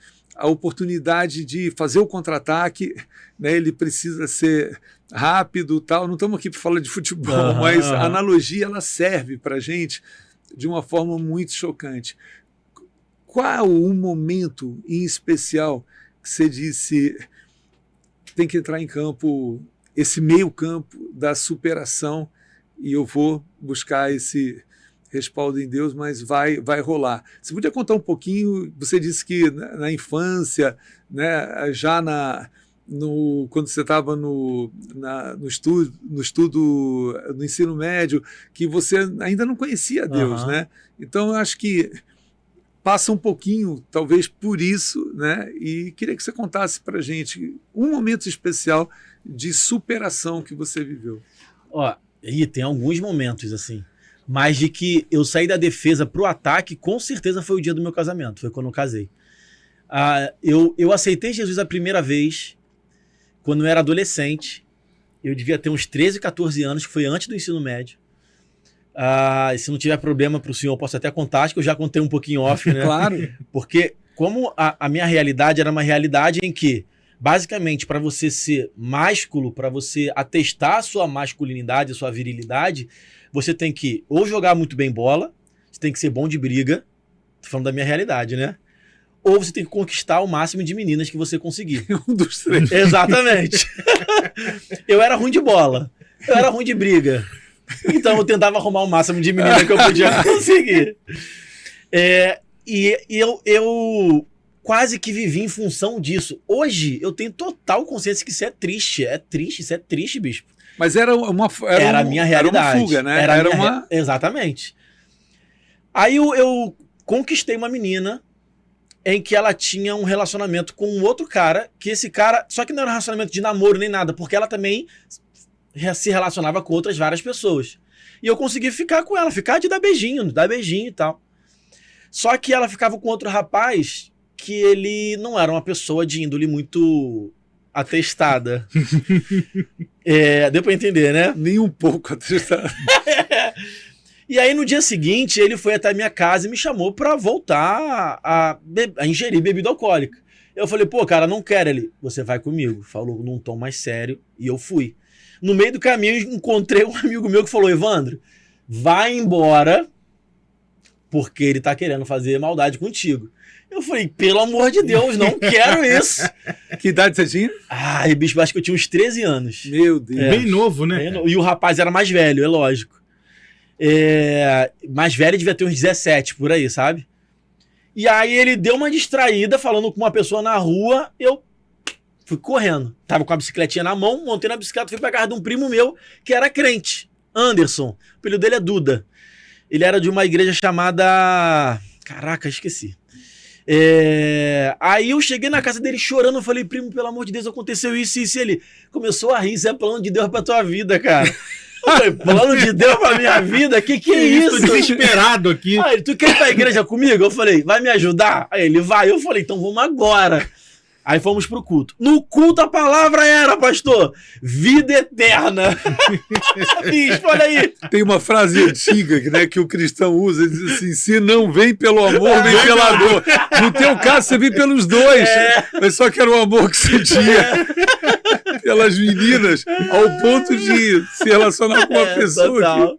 oportunidade de fazer o contra-ataque, né? Ele precisa ser rápido, tal. Não estamos aqui para falar de futebol, mas a analogia ela serve para a gente de uma forma muito chocante. Qual o momento em especial que você disse tem que entrar em campo, esse meio-campo da superação, e eu vou buscar esse respaldo em Deus, mas vai rolar? Você podia contar um pouquinho? Você disse que na infância, né, já quando você estava no ensino médio, que você ainda não conhecia Deus, né? Então eu acho que passa um pouquinho, talvez por isso, né? E queria que você contasse para a gente um momento especial de superação que você viveu. Tem alguns momentos assim, mas de que eu saí da defesa para o ataque, com certeza foi o dia do meu casamento, foi quando eu casei. Eu aceitei Jesus a primeira vez quando eu era adolescente. Eu devia ter uns 13, 14 anos, que foi antes do ensino médio. E se não tiver problema para o senhor, eu posso até contar, acho que eu já contei um pouquinho off, né? Claro. Porque como a minha realidade era uma realidade em que, basicamente, para você ser másculo, para você atestar a sua masculinidade, a sua virilidade, você tem que ou jogar muito bem bola, você tem que ser bom de briga, tô falando da minha realidade, né? Ou você tem que conquistar o máximo de meninas que você conseguir. Um dos três. Exatamente. Eu era ruim de bola, eu era ruim de briga. Então eu tentava arrumar o máximo de menina que eu podia conseguir. E eu quase que vivi em função disso. Hoje eu tenho total consciência que isso é triste. Isso é triste, bispo. Mas era a minha realidade. Era uma fuga, né? Exatamente. Aí eu conquistei uma menina em que ela tinha um relacionamento com um outro cara, que esse cara, só que não era um relacionamento de namoro nem nada, porque ela também se relacionava com outras várias pessoas. E eu consegui ficar com ela, ficar de dar beijinho e tal. Só que ela ficava com outro rapaz que ele não era uma pessoa de índole muito atestada. Deu pra entender, né? Nem um pouco atestada. E aí no dia seguinte ele foi até a minha casa e me chamou pra voltar a ingerir bebida alcoólica. Eu falei, pô, cara, não quero. Ele, você vai comigo. Falou num tom mais sério e eu fui. No meio do caminho, encontrei um amigo meu que falou, Evandro, vai embora, porque ele tá querendo fazer maldade contigo. Eu falei, pelo amor de Deus, não quero isso. Que idade você tinha? Bicho, acho que eu tinha uns 13 anos. Meu Deus. Bem novo, né? E o rapaz era mais velho, é lógico. Mais velho devia ter uns 17, por aí, sabe? E aí ele deu uma distraída, falando com uma pessoa na rua, eu fui correndo. Tava com a bicicletinha na mão, montei na bicicleta, fui pra casa de um primo meu, que era crente, Anderson. O apelido dele é Duda. Ele era de uma igreja chamada... Caraca, esqueci. Aí eu cheguei na casa dele chorando, eu falei, primo, pelo amor de Deus, aconteceu isso e isso. E ele começou a rir, isso é plano de Deus pra tua vida, cara. Eu falei, plano de Deus pra minha vida? Que é isso? Tô desesperado aqui. Aí ele, tu quer ir pra igreja comigo? Eu falei, vai me ajudar? Aí ele, vai. Eu falei, então vamos agora. Aí fomos pro culto. No culto a palavra era, pastor, vida eterna. Bispo, olha aí. Tem uma frase antiga, né, que o cristão usa, ele diz assim, se não vem pelo amor, vem pela dor. No teu caso, você vem pelos dois, mas só que era o amor que você tinha pelas meninas, ao ponto de se relacionar com uma pessoa total.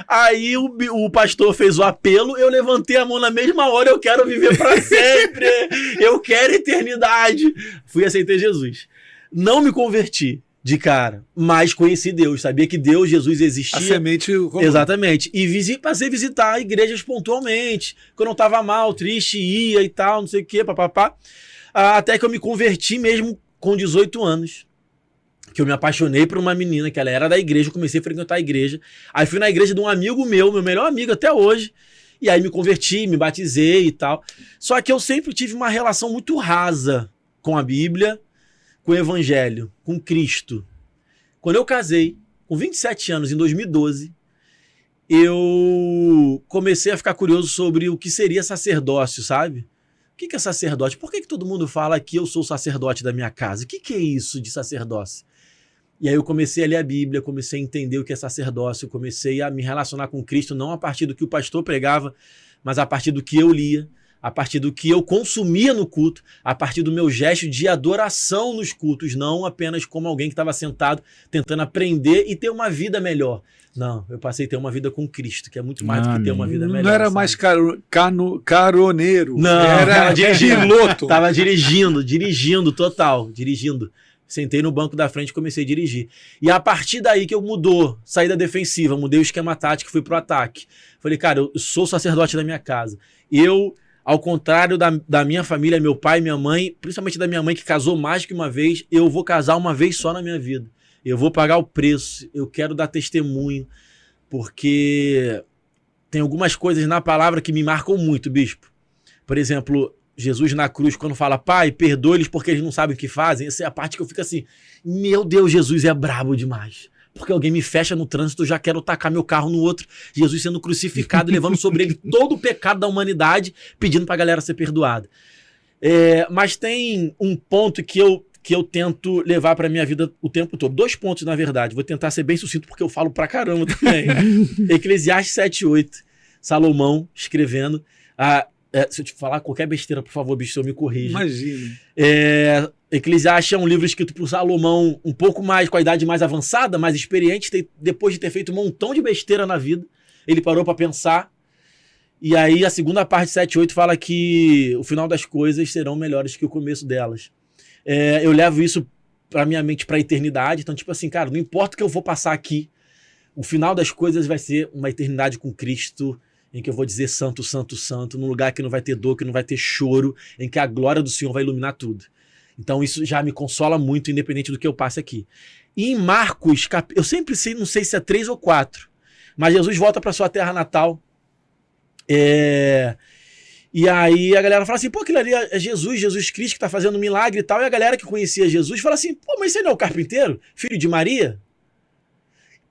Aí o pastor fez o apelo, eu levantei a mão na mesma hora, eu quero viver para sempre, eu quero eternidade. Fui e aceitei Jesus. Não me converti de cara, mas conheci Deus, sabia que Deus, Jesus existia. A semente rolou. Exatamente. E passei a visitar igrejas pontualmente, quando eu estava mal, triste, ia e tal, não sei o quê, papapá. Até que eu me converti mesmo com 18 anos. Que eu me apaixonei por uma menina, que ela era da igreja, eu comecei a frequentar a igreja. Aí fui na igreja de um amigo meu melhor amigo até hoje. E aí me converti, me batizei e tal. Só que eu sempre tive uma relação muito rasa com a Bíblia, com o Evangelho, com Cristo. Quando eu casei, com 27 anos, em 2012, eu comecei a ficar curioso sobre o que seria sacerdócio, sabe? O que é sacerdote? Por que todo mundo fala que eu sou o sacerdote da minha casa? O que é isso de sacerdócio? E aí eu comecei a ler a Bíblia, comecei a entender o que é sacerdócio, comecei a me relacionar com Cristo, não a partir do que o pastor pregava, mas a partir do que eu lia, a partir do que eu consumia no culto, a partir do meu gesto de adoração nos cultos, não apenas como alguém que estava sentado tentando aprender e ter uma vida melhor. Não, eu passei a ter uma vida com Cristo, que é muito mais do que ter uma vida melhor. Não era sabe? mais caroneiro, não, era piloto. Tava dirigindo total, dirigindo. Sentei no banco da frente e comecei a dirigir. E a partir daí que eu saí da defensiva, mudei o esquema tático e fui pro ataque. Falei, cara, eu sou sacerdote da minha casa. Eu, ao contrário da minha família, meu pai e minha mãe, principalmente da minha mãe que casou mais que uma vez, eu vou casar uma vez só na minha vida. Eu vou pagar o preço, eu quero dar testemunho, porque tem algumas coisas na palavra que me marcam muito, bispo. Por exemplo, Jesus na cruz, quando fala, pai, perdoa-lhes porque eles não sabem o que fazem, essa é a parte que eu fico assim, meu Deus, Jesus é brabo demais. Porque alguém me fecha no trânsito, eu já quero tacar meu carro no outro. Jesus sendo crucificado, levando sobre ele todo o pecado da humanidade, pedindo pra galera ser perdoada. Mas tem um ponto que eu tento levar pra minha vida o tempo todo. 2 pontos, na verdade. Vou tentar ser bem sucinto, porque eu falo pra caramba também. Eclesiastes 7:8. Salomão escrevendo... se eu te falar qualquer besteira, por favor, bicho, eu me corrija. Imagina. Eclesiastes é um livro escrito por Salomão, um pouco mais, com a idade mais avançada, mais experiente, depois de ter feito um montão de besteira na vida. Ele parou para pensar. E aí a segunda parte, 7:8, fala que o final das coisas serão melhores que o começo delas. Eu levo isso pra minha mente pra eternidade. Então, tipo assim, cara, não importa o que eu vou passar aqui, o final das coisas vai ser uma eternidade com Cristo, em que eu vou dizer santo, santo, santo, num lugar que não vai ter dor, que não vai ter choro, em que a glória do Senhor vai iluminar tudo. Então isso já me consola muito, independente do que eu passe aqui. E em Marcos, eu sempre sei, não sei se é 3 ou 4, mas Jesus volta para sua terra natal. E aí a galera fala assim, pô, aquilo ali é Jesus Cristo que tá fazendo um milagre e tal. E a galera que conhecia Jesus fala assim, pô, mas você não é o carpinteiro? Filho de Maria?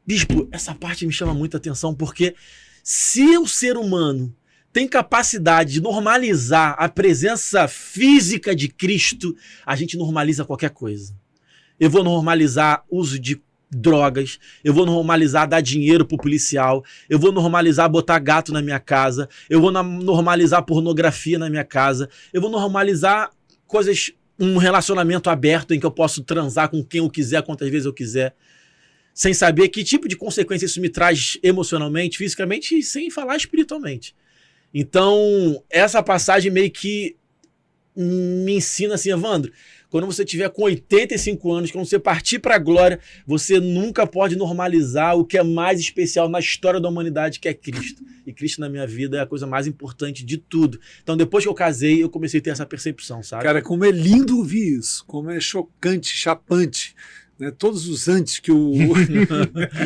Bispo, essa parte me chama muita atenção, porque se o ser humano tem capacidade de normalizar a presença física de Cristo, a gente normaliza qualquer coisa. Eu vou normalizar uso de drogas, eu vou normalizar dar dinheiro pro policial, eu vou normalizar botar gato na minha casa, eu vou normalizar pornografia na minha casa, eu vou normalizar coisas, um relacionamento aberto em que eu posso transar com quem eu quiser, quantas vezes eu quiser, sem saber que tipo de consequência isso me traz emocionalmente, fisicamente e sem falar espiritualmente. Então, essa passagem meio que me ensina assim, Evandro, quando você tiver com 85 anos, quando você partir para a glória, você nunca pode normalizar o que é mais especial na história da humanidade, que é Cristo. E Cristo na minha vida é a coisa mais importante de tudo. Então, depois que eu casei, eu comecei a ter essa percepção, sabe? Cara, como é lindo ouvir isso, como é chocante, chapante, né? Todos os antes que o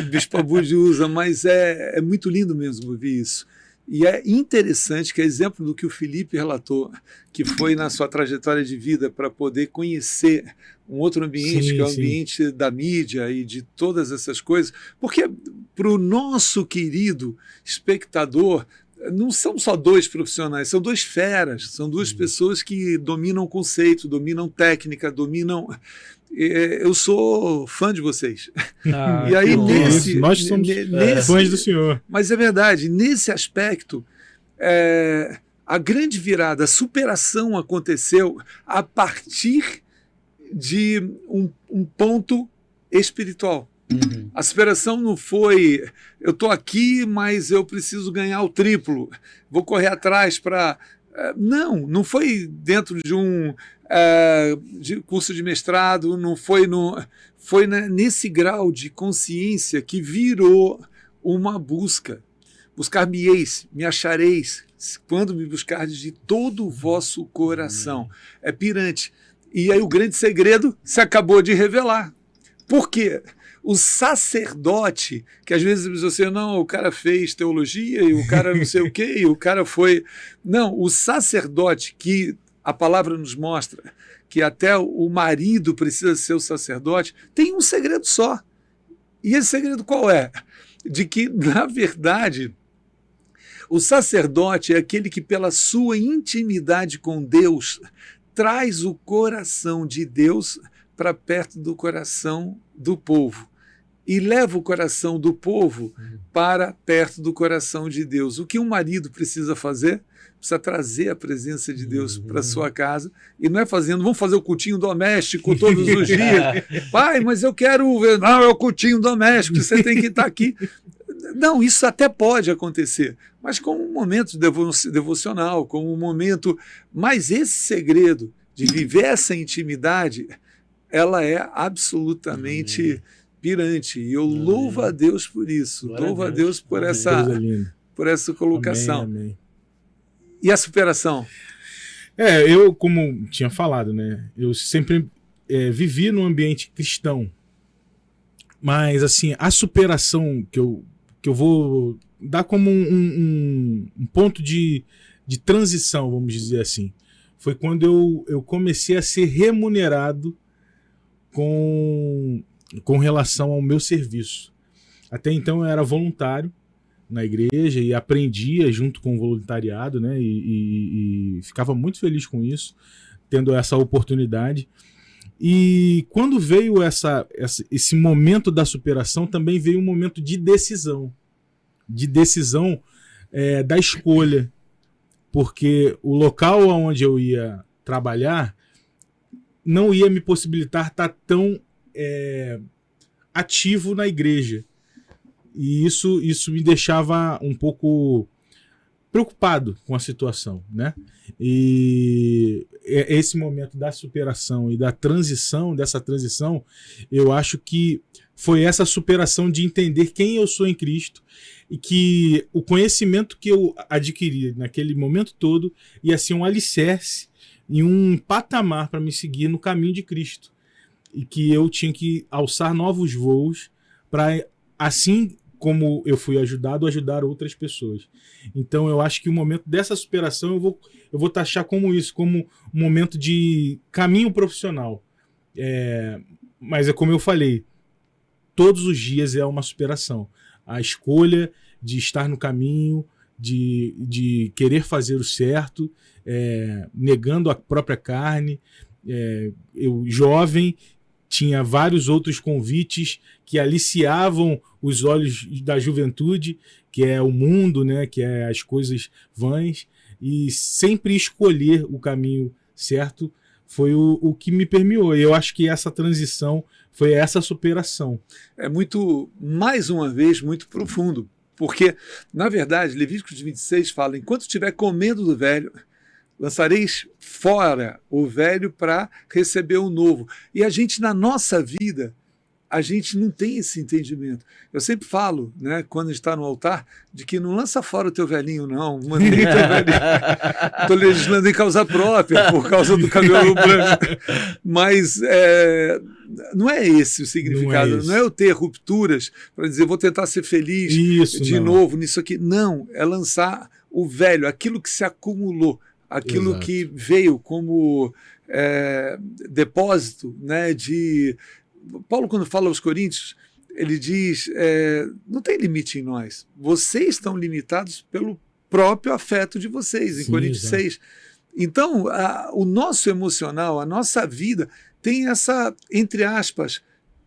Bispo Abud usa, mas é muito lindo mesmo ouvir isso. E é interessante que é exemplo do que o Felipe relatou, que foi na sua trajetória de vida para poder conhecer um outro ambiente, que é o ambiente da mídia e de todas essas coisas, porque para o nosso querido espectador, não são só dois profissionais, são duas feras, são duas pessoas que dominam conceito, dominam técnica, dominam. Eu sou fã de vocês. Ah, e aí, nós somos fãs do senhor. Mas é verdade, nesse aspecto, a grande virada, a superação aconteceu a partir de um ponto espiritual. Uhum. A superação não foi, eu estou aqui, mas eu preciso ganhar o triplo, vou correr atrás para... Não foi dentro de de curso de mestrado, não foi foi nesse grau de consciência que virou uma busca. Buscar-me-eis, me achareis, quando me buscardes de todo o vosso coração. É pirante. E aí o grande segredo se acabou de revelar. Por quê? O sacerdote, que às vezes você, não, o cara fez teologia e o cara não sei o quê, e o cara foi... Não, o sacerdote, que a palavra nos mostra que até o marido precisa ser o sacerdote, tem um segredo só. E esse segredo qual é? De que, na verdade, o sacerdote é aquele que, pela sua intimidade com Deus, traz o coração de Deus para perto do coração do povo. E leva o coração do povo para perto do coração de Deus. O que um marido precisa fazer? Precisa trazer a presença de Deus para sua casa. E não é vamos fazer o cultinho doméstico todos os dias. Pai, mas eu quero ver. Não, é o cultinho doméstico, você tem que estar aqui. Não, isso até pode acontecer, mas como um momento devocional, como um momento... Mas esse segredo de viver essa intimidade, ela é absolutamente... pirante, e eu louvo a Deus por isso, louvo a Deus por essa colocação. Amém. E a superação? Eu, como tinha falado, né, eu sempre vivi num ambiente cristão, mas assim, a superação que eu vou dar como um ponto de transição, vamos dizer assim, foi quando eu comecei a ser remunerado com relação ao meu serviço. Até então eu era voluntário na igreja e aprendia junto com o voluntariado, né? E ficava muito feliz com isso, tendo essa oportunidade. E quando veio esse momento da superação, também veio um momento de decisão da escolha, porque o local onde eu ia trabalhar não ia me possibilitar estar tão ativo na igreja. E isso me deixava um pouco preocupado com a situação, né? E esse momento da superação e dessa transição, eu acho que foi essa superação de entender quem eu sou em Cristo e que o conhecimento que eu adquiri naquele momento todo ia ser um alicerce e um patamar para me seguir no caminho de Cristo. E que eu tinha que alçar novos voos para, assim como eu fui ajudado, ajudar outras pessoas. Então eu acho que o momento dessa superação eu vou taxar como isso, como um momento de caminho profissional. Mas é como eu falei, todos os dias é uma superação. A escolha de estar no caminho, de querer fazer o certo, negando a própria carne. Eu, jovem, tinha vários outros convites que aliciavam os olhos da juventude, que é o mundo, né, que é as coisas vãs, e sempre escolher o caminho certo foi o que me permeou. E eu acho que essa transição foi essa superação. É muito, mais uma vez, muito profundo, porque, na verdade, Levíticos 26 fala, enquanto estiver comendo do velho, lançareis fora o velho para receber o novo. E a gente, na nossa vida, a gente não tem esse entendimento. Eu sempre falo, né, quando a gente está no altar, de que não lança fora o teu velhinho, não. Mantém teu velhinho. Estou legislando em causa própria, por causa do cabelo branco. Mas não é esse o significado. Não é eu ter rupturas para dizer, vou tentar ser feliz novo nisso aqui. Não, é lançar o velho, aquilo que se acumulou, aquilo Exato. que veio como depósito, né, de... Paulo, quando fala aos Coríntios, ele diz, não tem limite em nós. Vocês estão limitados próprio afeto de vocês, em Sim, Coríntios exato. 6. Então, o nosso emocional, a nossa vida, tem essa, entre aspas,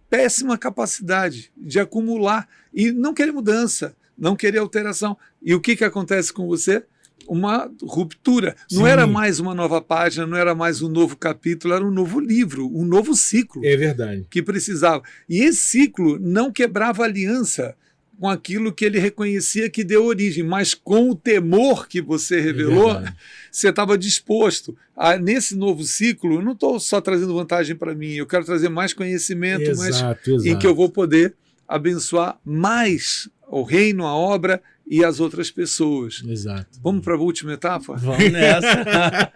péssima capacidade de acumular e não querer mudança, não querer alteração. E o que acontece com você? Uma ruptura. Não Sim. era mais uma nova página, não era mais um novo capítulo, era um novo livro, um novo ciclo É verdade. que precisava. E esse ciclo não quebrava aliança com aquilo que ele reconhecia que deu origem, mas com o temor que você revelou, verdade. você estava disposto a, nesse novo ciclo, eu não estou só trazendo vantagem para mim, eu quero trazer mais conhecimento, Exato, em que eu vou poder abençoar mais o reino, a obra e as outras pessoas. Exato. Vamos para a última etapa? Vamos nessa.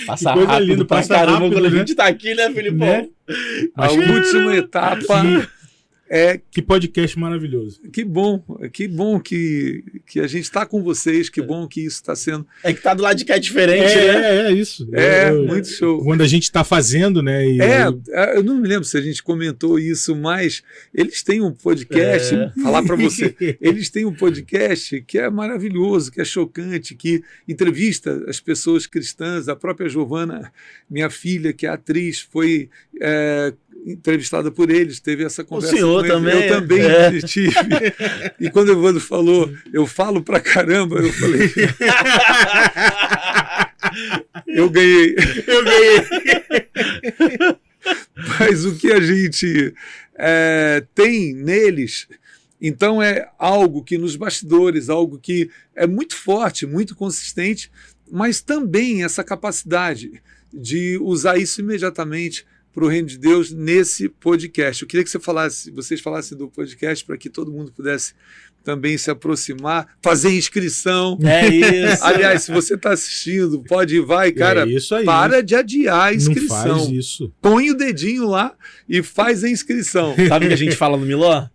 Passa coisa rápido linda, pra passa caramba rápido, quando a né? gente tá aqui, né, Filipão? Né? A última etapa é Que podcast maravilhoso. que bom que a gente está com vocês, que bom que isso está sendo. É que tá do lado de cá é diferente, né? É isso. Muito show. Quando a gente está fazendo, né? Eu não me lembro se a gente comentou isso, mas eles têm um podcast, falar para você, eles têm um podcast que é maravilhoso, que é chocante, que entrevista as pessoas cristãs. A própria Giovana, minha filha, que é atriz, foi entrevistada por eles, teve essa conversa senhor com eles. também? Eu também tive. E quando o Evandro falou, eu falo pra caramba, eu falei... Eu ganhei. Mas o que a gente tem neles, então é algo que nos bastidores, algo que é muito forte, muito consistente, mas também essa capacidade de usar isso imediatamente para o reino de Deus nesse podcast. Eu queria que vocês falassem do podcast para que todo mundo pudesse também se aproximar, fazer inscrição. É isso. Aliás, se você está assistindo, pode ir, vai, cara, isso aí. para de adiar a inscrição. Não faz isso. Põe o dedinho lá e faz a inscrição. Sabe o que a gente fala no Miló?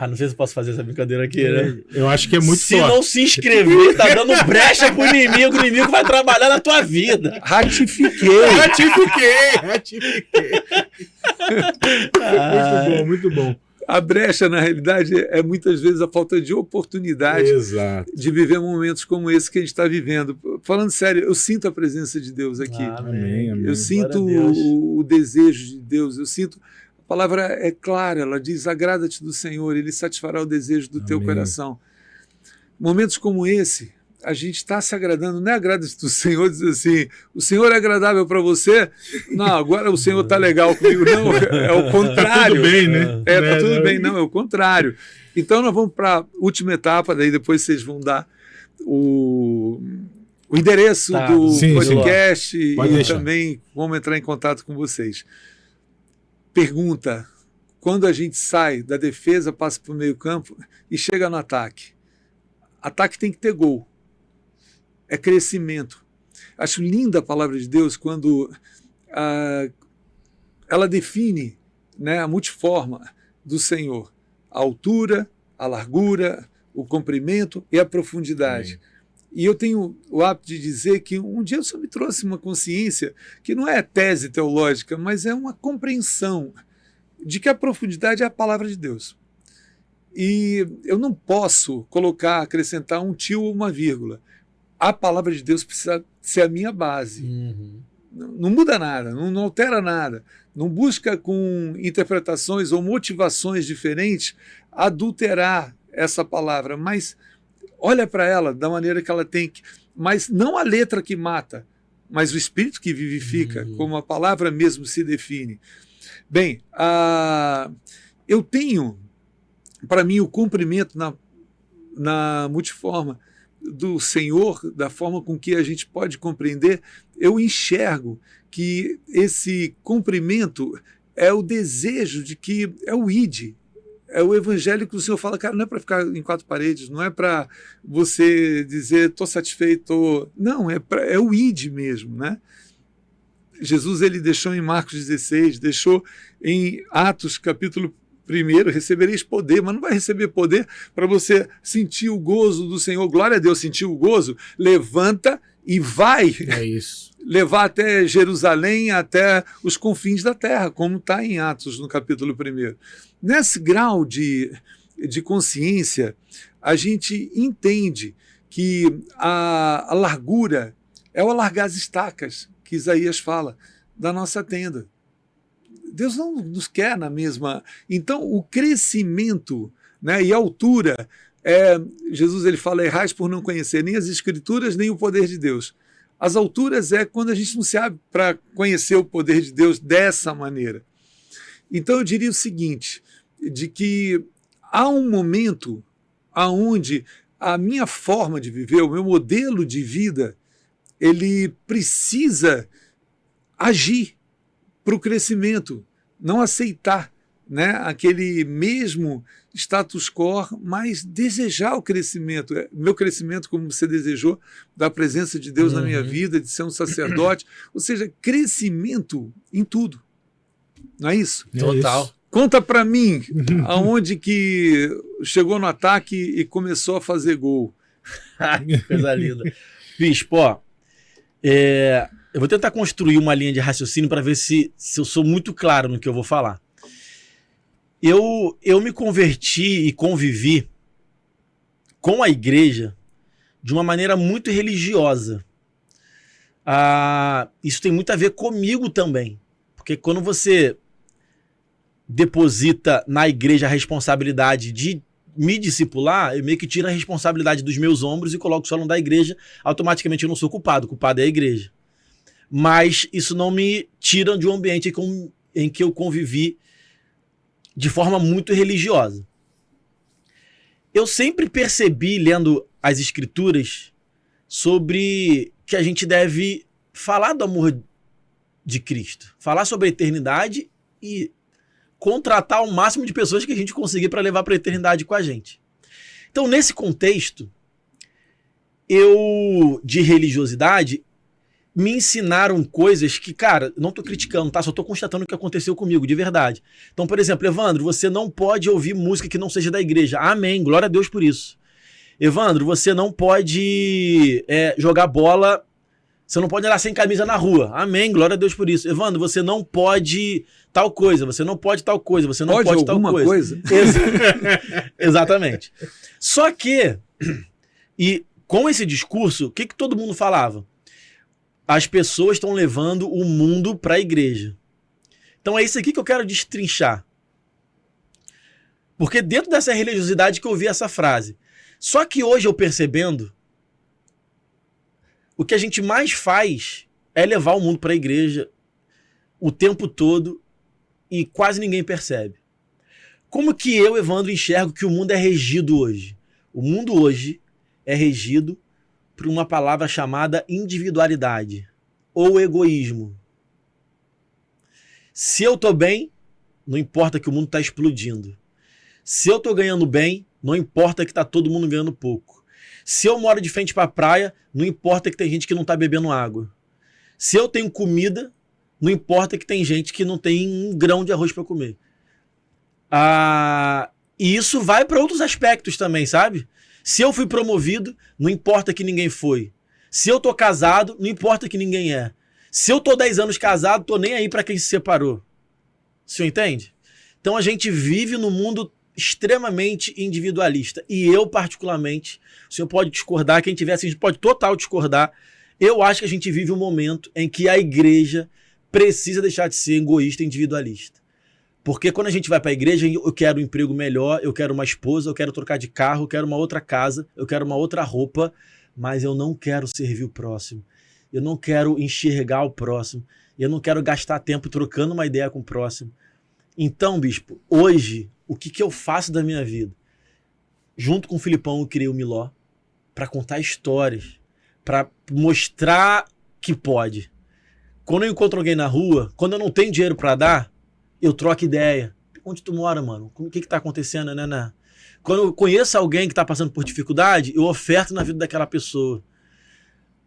Não sei se eu posso fazer essa brincadeira aqui, né? Eu acho que é muito Se forte. não se inscrever, tá dando brecha pro inimigo. O inimigo vai trabalhar na tua vida. Ratifiquei. Ratifiquei. Muito bom. A brecha, na realidade, é muitas vezes a falta de oportunidade Exato. de viver momentos como esse que a gente está vivendo. Falando sério, eu sinto a presença de Deus aqui. Amém, amém. Eu sinto o desejo de Deus. Eu sinto... A palavra é clara, ela diz: agrada-te do Senhor, Ele satisfará o desejo do teu coração. Momentos como esse, a gente está se agradando, não é agrada-te do Senhor, diz assim, o Senhor é agradável para você? Não, agora o Senhor está legal comigo. Não, é o contrário. Tá tudo bem, né? Tá tudo bem, não, é o contrário. Então nós vamos para a última etapa, daí depois vocês vão dar o endereço do podcast e também vamos entrar em contato com vocês. Pergunta: quando a gente sai da defesa, passa para o meio-campo e chega no ataque. Ataque tem que ter gol. É crescimento. Acho linda a palavra de Deus quando ela define, né, a multiforma do Senhor. A altura, a largura, o comprimento e a profundidade. E eu tenho o hábito de dizer que um dia o Senhor me trouxe uma consciência que não é tese teológica, mas é uma compreensão de que a profundidade é a palavra de Deus. E eu não posso acrescentar um tio ou uma vírgula. A palavra de Deus precisa ser a minha base. Não muda nada, não altera nada. Não busca com interpretações ou motivações diferentes adulterar essa palavra, mas olha para ela da maneira que ela tem que... Mas não a letra que mata, mas o espírito que vivifica, como a palavra mesmo se define. Bem, eu tenho, para mim, o cumprimento na multiforma do Senhor, da forma com que a gente pode compreender, eu enxergo que esse cumprimento é o desejo de que é o id. É o evangelho que o Senhor fala, cara, não é para ficar em quatro paredes, não é para você dizer, estou satisfeito, não, é o id mesmo, né? Jesus, ele deixou em Marcos 16, deixou em Atos capítulo 1, recebereis poder, mas não vai receber poder para você sentir o gozo do Senhor, glória a Deus, sentir o gozo, levanta e vai. É isso. Levar até Jerusalém, até os confins da terra, como está em Atos, no capítulo 1. Nesse grau de consciência, a gente entende que a largura é o alargar as estacas, que Isaías fala, da nossa tenda. Deus não nos quer na mesma... Então, o crescimento, né, e a altura, Jesus ele fala, errais por não conhecer nem as Escrituras, nem o poder de Deus. As alturas é quando a gente não se abre para conhecer o poder de Deus dessa maneira. Então, eu diria o seguinte, de que há um momento onde a minha forma de viver, o meu modelo de vida, ele precisa agir para o crescimento, não aceitar, né, aquele mesmo status quo, mas desejar o crescimento, meu crescimento como você desejou, da presença de Deus na minha vida, de ser um sacerdote, ou seja, crescimento em tudo, não é isso? Total. Isso. Conta para mim, aonde que chegou no ataque e começou a fazer gol. Coisa linda. Bispo, ó, eu vou tentar construir uma linha de raciocínio para ver se eu sou muito claro no que eu vou falar. Eu me converti e convivi com a igreja de uma maneira muito religiosa. Isso tem muito a ver comigo também. Porque quando você deposita na igreja a responsabilidade de me discipular, eu meio que tiro a responsabilidade dos meus ombros e coloco só no da igreja, automaticamente eu não sou culpado, o culpado é a igreja. Mas isso não me tira de um ambiente em que eu convivi de forma muito religiosa. Eu sempre percebi, lendo as escrituras, sobre que a gente deve falar do amor de Cristo, falar sobre a eternidade e contratar o máximo de pessoas que a gente conseguir para levar para a eternidade com a gente. Então, nesse contexto, de religiosidade, me ensinaram coisas que, cara, não tô criticando, tá? Só tô constatando o que aconteceu comigo, de verdade. Então, por exemplo, Evandro, você não pode ouvir música que não seja da igreja. Amém, glória a Deus por isso. Evandro, você não pode jogar bola, você não pode andar sem camisa na rua. Amém, glória a Deus por isso. Evandro, você não pode tal coisa, você não pode tal coisa, você não pode tal coisa. Exatamente. Só que, e com esse discurso, o que todo mundo falava? As pessoas estão levando o mundo para a igreja. Então é isso aqui que eu quero destrinchar. Porque dentro dessa religiosidade que eu ouvi essa frase. Só que hoje eu percebendo, o que a gente mais faz é levar o mundo para a igreja o tempo todo e quase ninguém percebe. Como que eu, Evandro, enxergo que o mundo é regido hoje? O mundo hoje é regido por uma palavra chamada individualidade ou egoísmo. Se eu tô bem, não importa que o mundo tá explodindo. Se eu tô ganhando bem, não importa que tá todo mundo ganhando pouco. Se eu moro de frente para a praia, não importa que tem gente que não tá bebendo água. Se eu tenho comida, não importa que tem gente que não tem um grão de arroz para comer. E isso vai para outros aspectos também, sabe? Se eu fui promovido, não importa que ninguém foi. Se eu tô casado, não importa que ninguém é. Se eu tô 10 anos casado, tô nem aí para quem se separou. O senhor entende? Então a gente vive num mundo extremamente individualista. E eu, particularmente, o senhor pode discordar, quem tiver assim, a gente pode total discordar. Eu acho que a gente vive um momento em que a igreja precisa deixar de ser egoísta e individualista. Porque quando a gente vai para a igreja, eu quero um emprego melhor, eu quero uma esposa, eu quero trocar de carro, eu quero uma outra casa, eu quero uma outra roupa, mas eu não quero servir o próximo. Eu não quero enxergar o próximo. Eu não quero gastar tempo trocando uma ideia com o próximo. Então, bispo, hoje, o que eu faço da minha vida? Junto com o Filipão, eu criei o Miló para contar histórias, para mostrar que pode. Quando eu encontro alguém na rua, quando eu não tenho dinheiro para dar, eu troco ideia. Onde tu mora, mano? O que tá acontecendo, né? Quando eu conheço alguém que tá passando por dificuldade, eu oferto na vida daquela pessoa.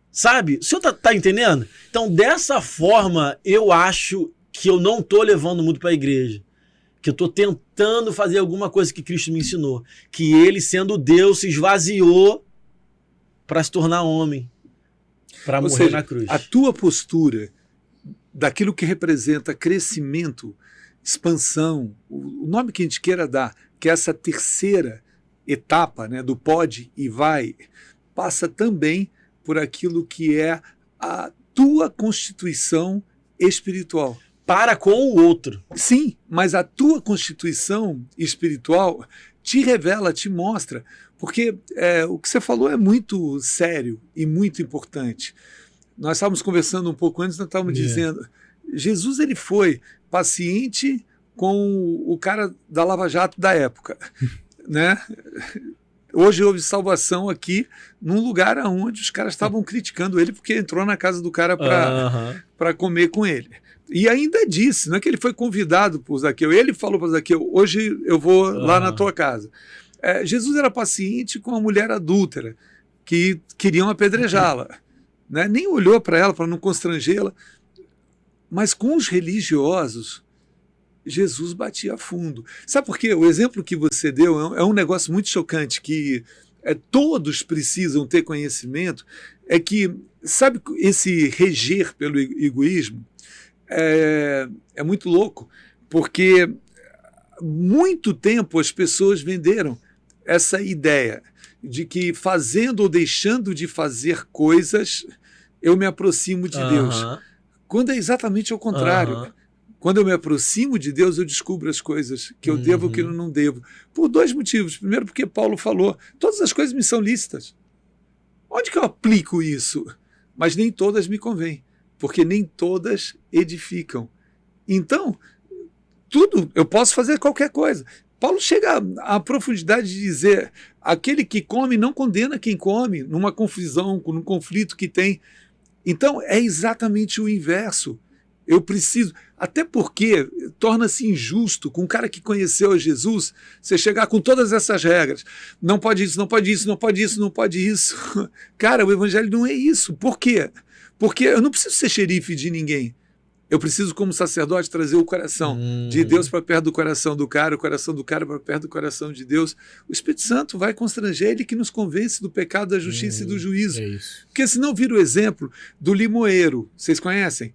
Sabe? O senhor tá entendendo? Então, dessa forma, eu acho que eu não tô levando o mundo para a igreja. Que eu tô tentando fazer alguma coisa que Cristo me ensinou. Que ele, sendo Deus, se esvaziou para se tornar homem. Para morrer na cruz. A tua postura daquilo que representa crescimento, expansão, o nome que a gente queira dar, que é essa terceira etapa, né, do pode e vai, passa também por aquilo que é a tua constituição espiritual. Para com o outro. Sim, mas a tua constituição espiritual te revela, te mostra, porque o que você falou é muito sério e muito importante. Nós estávamos conversando um pouco antes, nós estávamos dizendo, Jesus ele foi paciente com o cara da Lava Jato da época, né? Hoje houve salvação aqui num lugar onde os caras estavam criticando ele porque entrou na casa do cara para comer com ele. E ainda disse, não é que ele foi convidado por Zaqueu, ele falou para Zaqueu, hoje eu vou lá na tua casa. Jesus era paciente com a mulher adúltera, que queriam apedrejá-la. Né? Nem olhou para ela para não constrangê-la. Mas com os religiosos, Jesus batia fundo. Sabe por quê? O exemplo que você deu é um negócio muito chocante, que todos precisam ter conhecimento, é que, sabe, esse reger pelo egoísmo é muito louco, porque muito tempo as pessoas venderam essa ideia de que fazendo ou deixando de fazer coisas, eu me aproximo de Deus. Quando é exatamente ao contrário. Quando eu me aproximo de Deus, eu descubro as coisas que eu devo e que eu não devo. Por dois motivos. Primeiro, porque Paulo falou, todas as coisas me são lícitas. Onde que eu aplico isso? Mas nem todas me convêm, porque nem todas edificam. Então, tudo, eu posso fazer qualquer coisa. Paulo chega à profundidade de dizer, aquele que come não condena quem come, numa confusão, num conflito que tem. Então, é exatamente o inverso. Eu preciso, até porque torna-se injusto com um cara que conheceu a Jesus, você chegar com todas essas regras. Não pode isso, não pode isso, não pode isso, não pode isso. Cara, o evangelho não é isso. Por quê? Porque eu não preciso ser xerife de ninguém. Eu preciso, como sacerdote, trazer o coração de Deus para perto do coração do cara, o coração do cara para perto do coração de Deus. O Espírito Santo vai constranger ele que nos convence do pecado, da justiça e do juízo. É isso. Porque senão vira o exemplo do limoeiro. Vocês conhecem?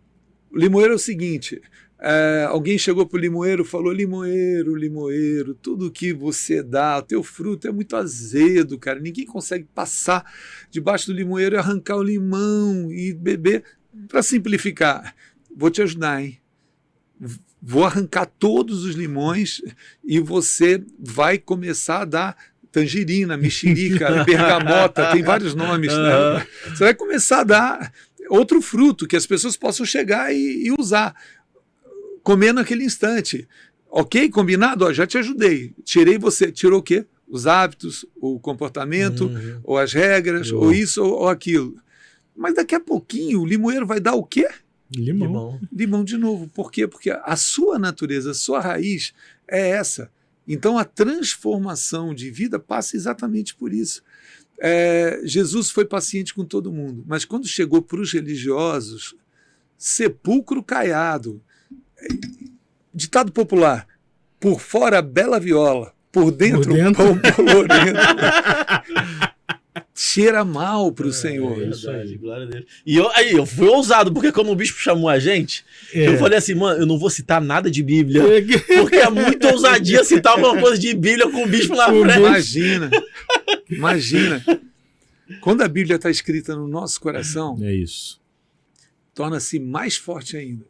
O limoeiro é o seguinte, alguém chegou para o limoeiro e falou, limoeiro, tudo que você dá, o teu fruto é muito azedo, cara, ninguém consegue passar debaixo do limoeiro e arrancar o limão e beber. Para simplificar, vou te ajudar, hein? Vou arrancar todos os limões e você vai começar a dar tangerina, mexerica, bergamota, tem vários nomes, né? Você vai começar a dar outro fruto que as pessoas possam chegar e usar, comer naquele instante. Ok? Combinado? Ó, já te ajudei. Tirei você. Tirou o quê? Os hábitos, o comportamento, ou as regras, ou isso ou aquilo. Mas daqui a pouquinho o limoeiro vai dar o quê? Limão de novo. Por quê? Porque a sua natureza, a sua raiz é essa. Então a transformação de vida passa exatamente por isso. Jesus foi paciente com todo mundo, mas quando chegou para os religiosos, sepulcro caiado. Ditado popular, por fora bela viola, por dentro pão bolorento. Cheira mal para o Senhor. Verdade, glória a Deus. E eu fui ousado, porque como o bispo chamou a gente, eu falei assim, mano, eu não vou citar nada de Bíblia, porque é muito ousadia citar alguma coisa de Bíblia com o bispo na frente. Imagina. Quando a Bíblia está escrita no nosso coração, é isso. Torna-se mais forte ainda.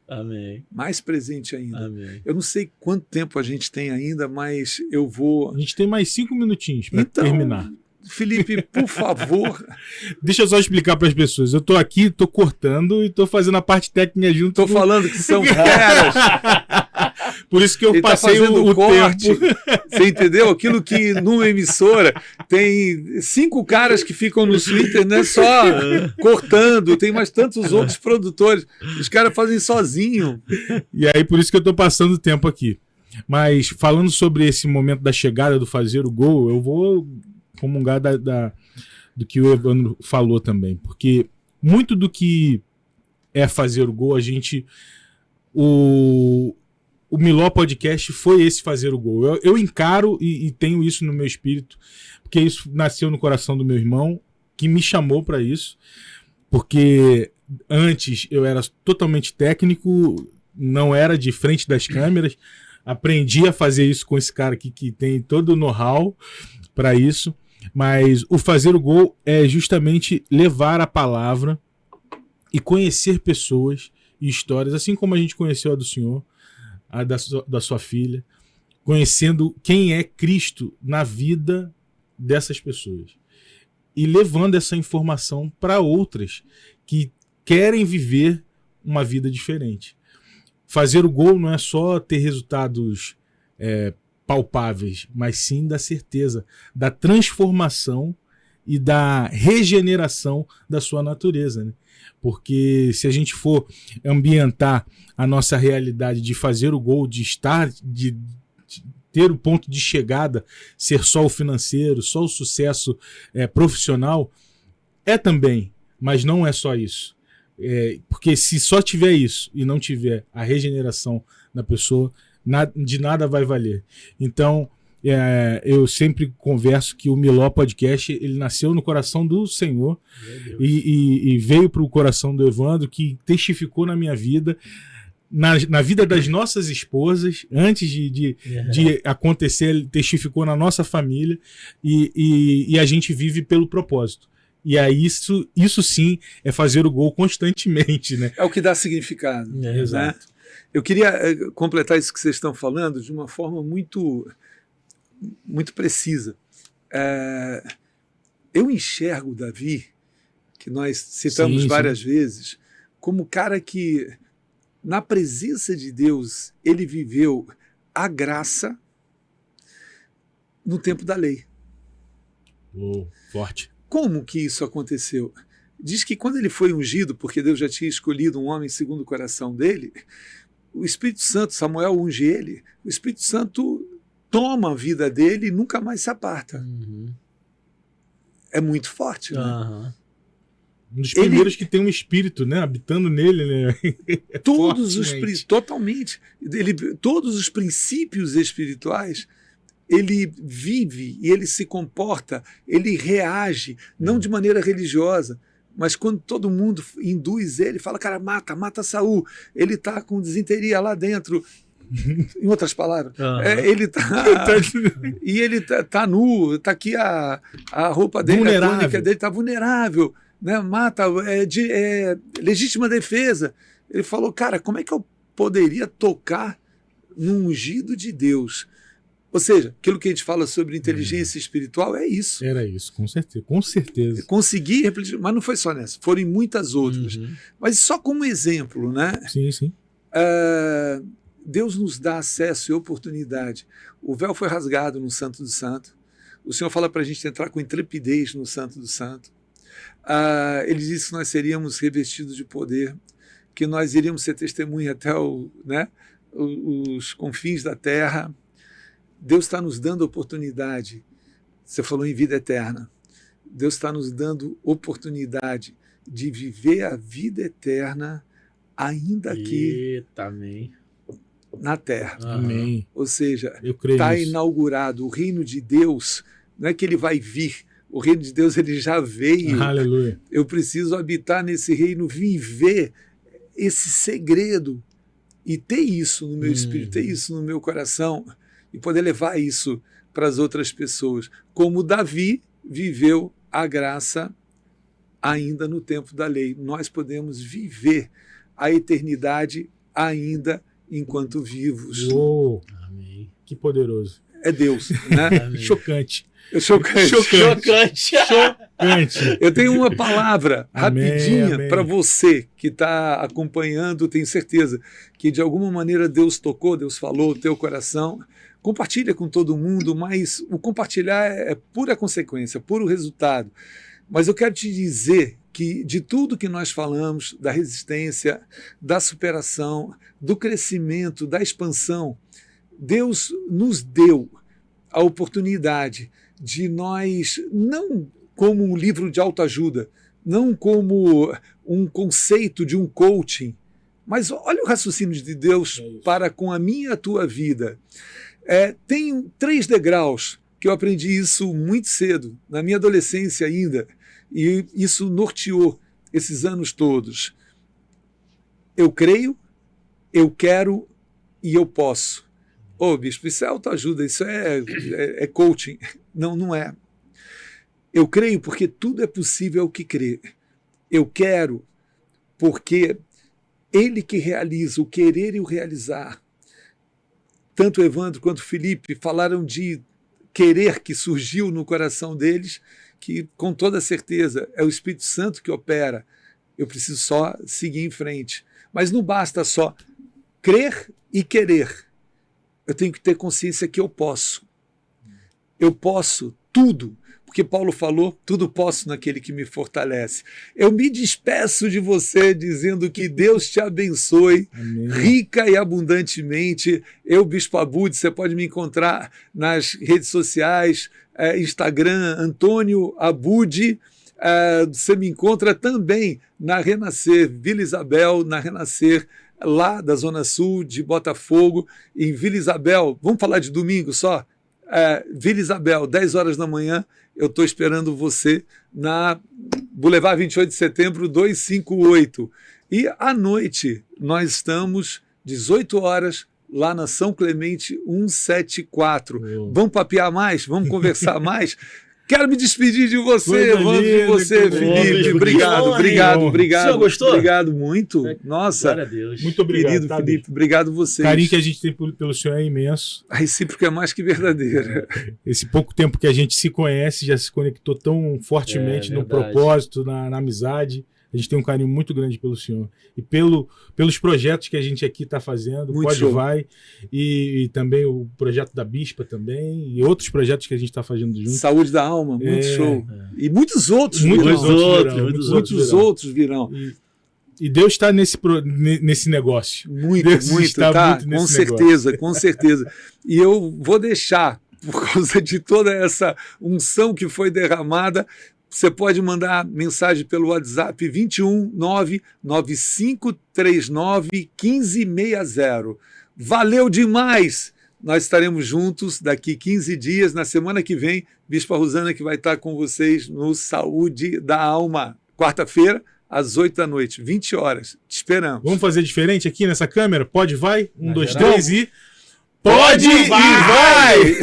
Amém. Mais presente ainda. Amém. Eu não sei quanto tempo a gente tem ainda, mas eu vou... A gente tem mais 5 minutinhos para terminar. Felipe, por favor. Deixa eu só explicar para as pessoas. Eu estou aqui, estou cortando e estou fazendo a parte técnica junto. Estou falando que são feras. Por isso que eu passei o corte. Tempo. Você entendeu? Aquilo que numa emissora tem 5 caras que ficam no Twitter, né, só cortando. Tem mais tantos outros produtores. Os caras fazem sozinho. E aí, por isso que eu estou passando o tempo aqui. Mas falando sobre esse momento da chegada do fazer o gol, eu vou comungar do que o Evandro falou também, porque muito do que é fazer o gol, o Miló Podcast foi esse fazer o gol. Eu encaro e tenho isso no meu espírito, porque isso nasceu no coração do meu irmão, que me chamou para isso, porque antes eu era totalmente técnico, não era de frente das câmeras, aprendi a fazer isso com esse cara aqui que tem todo o know-how para isso. Mas o fazer o gol é justamente levar a palavra e conhecer pessoas e histórias, assim como a gente conheceu a do senhor, a da sua filha, conhecendo quem é Cristo na vida dessas pessoas. E levando essa informação para outras que querem viver uma vida diferente. Fazer o gol não é só ter resultados palpáveis, mas sim da certeza, da transformação e da regeneração da sua natureza, né? Porque se a gente for ambientar a nossa realidade de fazer o gol, de estar, de ter o ponto de chegada, ser só o financeiro, só o sucesso profissional, é também, mas não é só isso. Porque se só tiver isso e não tiver a regeneração da pessoa, de nada vai valer. Então, eu sempre converso que o Miló Podcast ele nasceu no coração do Senhor e veio para o coração do Evandro, que testificou na minha vida, na vida das nossas esposas, antes de acontecer, ele testificou na nossa família, e a gente vive pelo propósito. E aí isso sim é fazer o gol constantemente, né? É o que dá significado. Né? Exato. Eu queria completar isso que vocês estão falando de uma forma muito, muito precisa. Eu enxergo o Davi, que nós citamos várias vezes, como cara que, na presença de Deus, ele viveu a graça no tempo da lei. Forte. Como que isso aconteceu? Diz que quando ele foi ungido, porque Deus já tinha escolhido um homem segundo o coração dele, o Espírito Santo, Samuel unge ele, o Espírito Santo toma a vida dele e nunca mais se aparta. É muito forte, né? Um dos primeiros que tem um espírito, né, habitando nele, né? Totalmente. Todos os princípios espirituais ele vive e ele se comporta, ele reage, não de maneira religiosa, mas quando todo mundo induz ele, fala, cara, mata Saul, ele está com desinteria lá dentro, em outras palavras, ele e ele tá nu, está aqui a roupa dele, a túnica dele está vulnerável, né? Mata, legítima defesa. Ele falou, cara, como é que eu poderia tocar no ungido de Deus? Ou seja, aquilo que a gente fala sobre inteligência espiritual é isso. Era isso, com certeza. Com certeza. Consegui refletir, mas não foi só nessa, foram em muitas outras. Mas só como exemplo, né? Sim, sim. Deus nos dá acesso e oportunidade. O véu foi rasgado no Santo do Santo. O Senhor fala para a gente entrar com intrepidez no Santo do Santo. Ele disse que nós seríamos revestidos de poder, que nós iríamos ser testemunha até os confins da terra. Deus está nos dando oportunidade. Você falou em vida eterna. Deus está nos dando oportunidade de viver a vida eterna ainda aqui na terra. Amém. Ou seja, está inaugurado o reino de Deus. Não é que ele vai vir. O reino de Deus ele já veio. Aleluia. Eu preciso habitar nesse reino, viver esse segredo e ter isso no meu espírito, ter isso no meu coração, e poder levar isso para as outras pessoas. Como Davi viveu a graça ainda no tempo da lei. Nós podemos viver a eternidade ainda enquanto vivos. Amém. Que poderoso. É Deus, né? Chocante. Chocante. Eu tenho uma palavra rapidinha para você que está acompanhando, tenho certeza que de alguma maneira Deus tocou, Deus falou o teu coração. Compartilha com todo mundo, mas o compartilhar é pura consequência, puro resultado. Mas eu quero te dizer que de tudo que nós falamos, da resistência, da superação, do crescimento, da expansão, Deus nos deu a oportunidade de nós, não como um livro de autoajuda, não como um conceito de um coaching, mas olha o raciocínio de Deus para com a minha e a tua vida. Tem 3 degraus, que eu aprendi isso muito cedo, na minha adolescência ainda, e isso norteou esses anos todos. Eu creio, eu quero e eu posso. Bispo, isso é autoajuda, isso é coaching. Não, não é. Eu creio porque tudo é possível ao que crê. Eu quero porque ele que realiza, o querer e o realizar. Tanto o Evandro quanto o Felipe falaram de querer que surgiu no coração deles, que com toda certeza é o Espírito Santo que opera. Eu preciso só seguir em frente. Mas não basta só crer e querer. Eu tenho que ter consciência que eu posso. Eu posso tudo. Porque Paulo falou, tudo posso naquele que me fortalece. Eu me despeço de você dizendo que Deus te abençoe, Amém. rica e abundantemente. Eu, Bispo Abud, você pode me encontrar nas redes sociais, Instagram, Antônio Abud. Você me encontra também na Renascer Vila Isabel, na Renascer lá da Zona Sul de Botafogo, em Vila Isabel. Vamos falar de domingo só? Vila Isabel, 10 horas da manhã, eu estou esperando você na Boulevard 28 de Setembro 258. E à noite nós estamos 18 horas lá na São Clemente 174. Vamos papear mais? Vamos conversar mais? Quero me despedir de você, Felipe. Obrigado. O senhor gostou? Obrigado muito. Nossa, Glória a Deus. Muito obrigado, querido tá, Felipe, obrigado vocês. O carinho que a gente tem pelo senhor é imenso. A recíproca é mais que verdadeira. Esse pouco tempo que a gente se conhece, já se conectou tão fortemente no verdade. propósito, na amizade. A gente tem um carinho muito grande pelo senhor. E pelos projetos que a gente aqui está fazendo, Muito Pode show. Vai, e também o projeto da Bispa também, e outros projetos que a gente está fazendo junto. Saúde da alma, muito show. E muitos outros Muitos virão. outros Outros virão. E Deus está nesse negócio. Muito, Deus muito, está tá? muito Com nesse certeza, com certeza. E eu vou deixar, por causa de toda essa unção que foi derramada, você pode mandar mensagem pelo WhatsApp 21995391560. Valeu demais! Nós estaremos juntos daqui 15 dias, na semana que vem, Bispa Rosana que vai estar com vocês no Saúde da Alma. Quarta-feira, às 8 da noite, 20 horas. Te esperamos. Vamos fazer diferente aqui nessa câmera? Pode, vai? 1, Na 2, geral. 3 e... Pode e vai!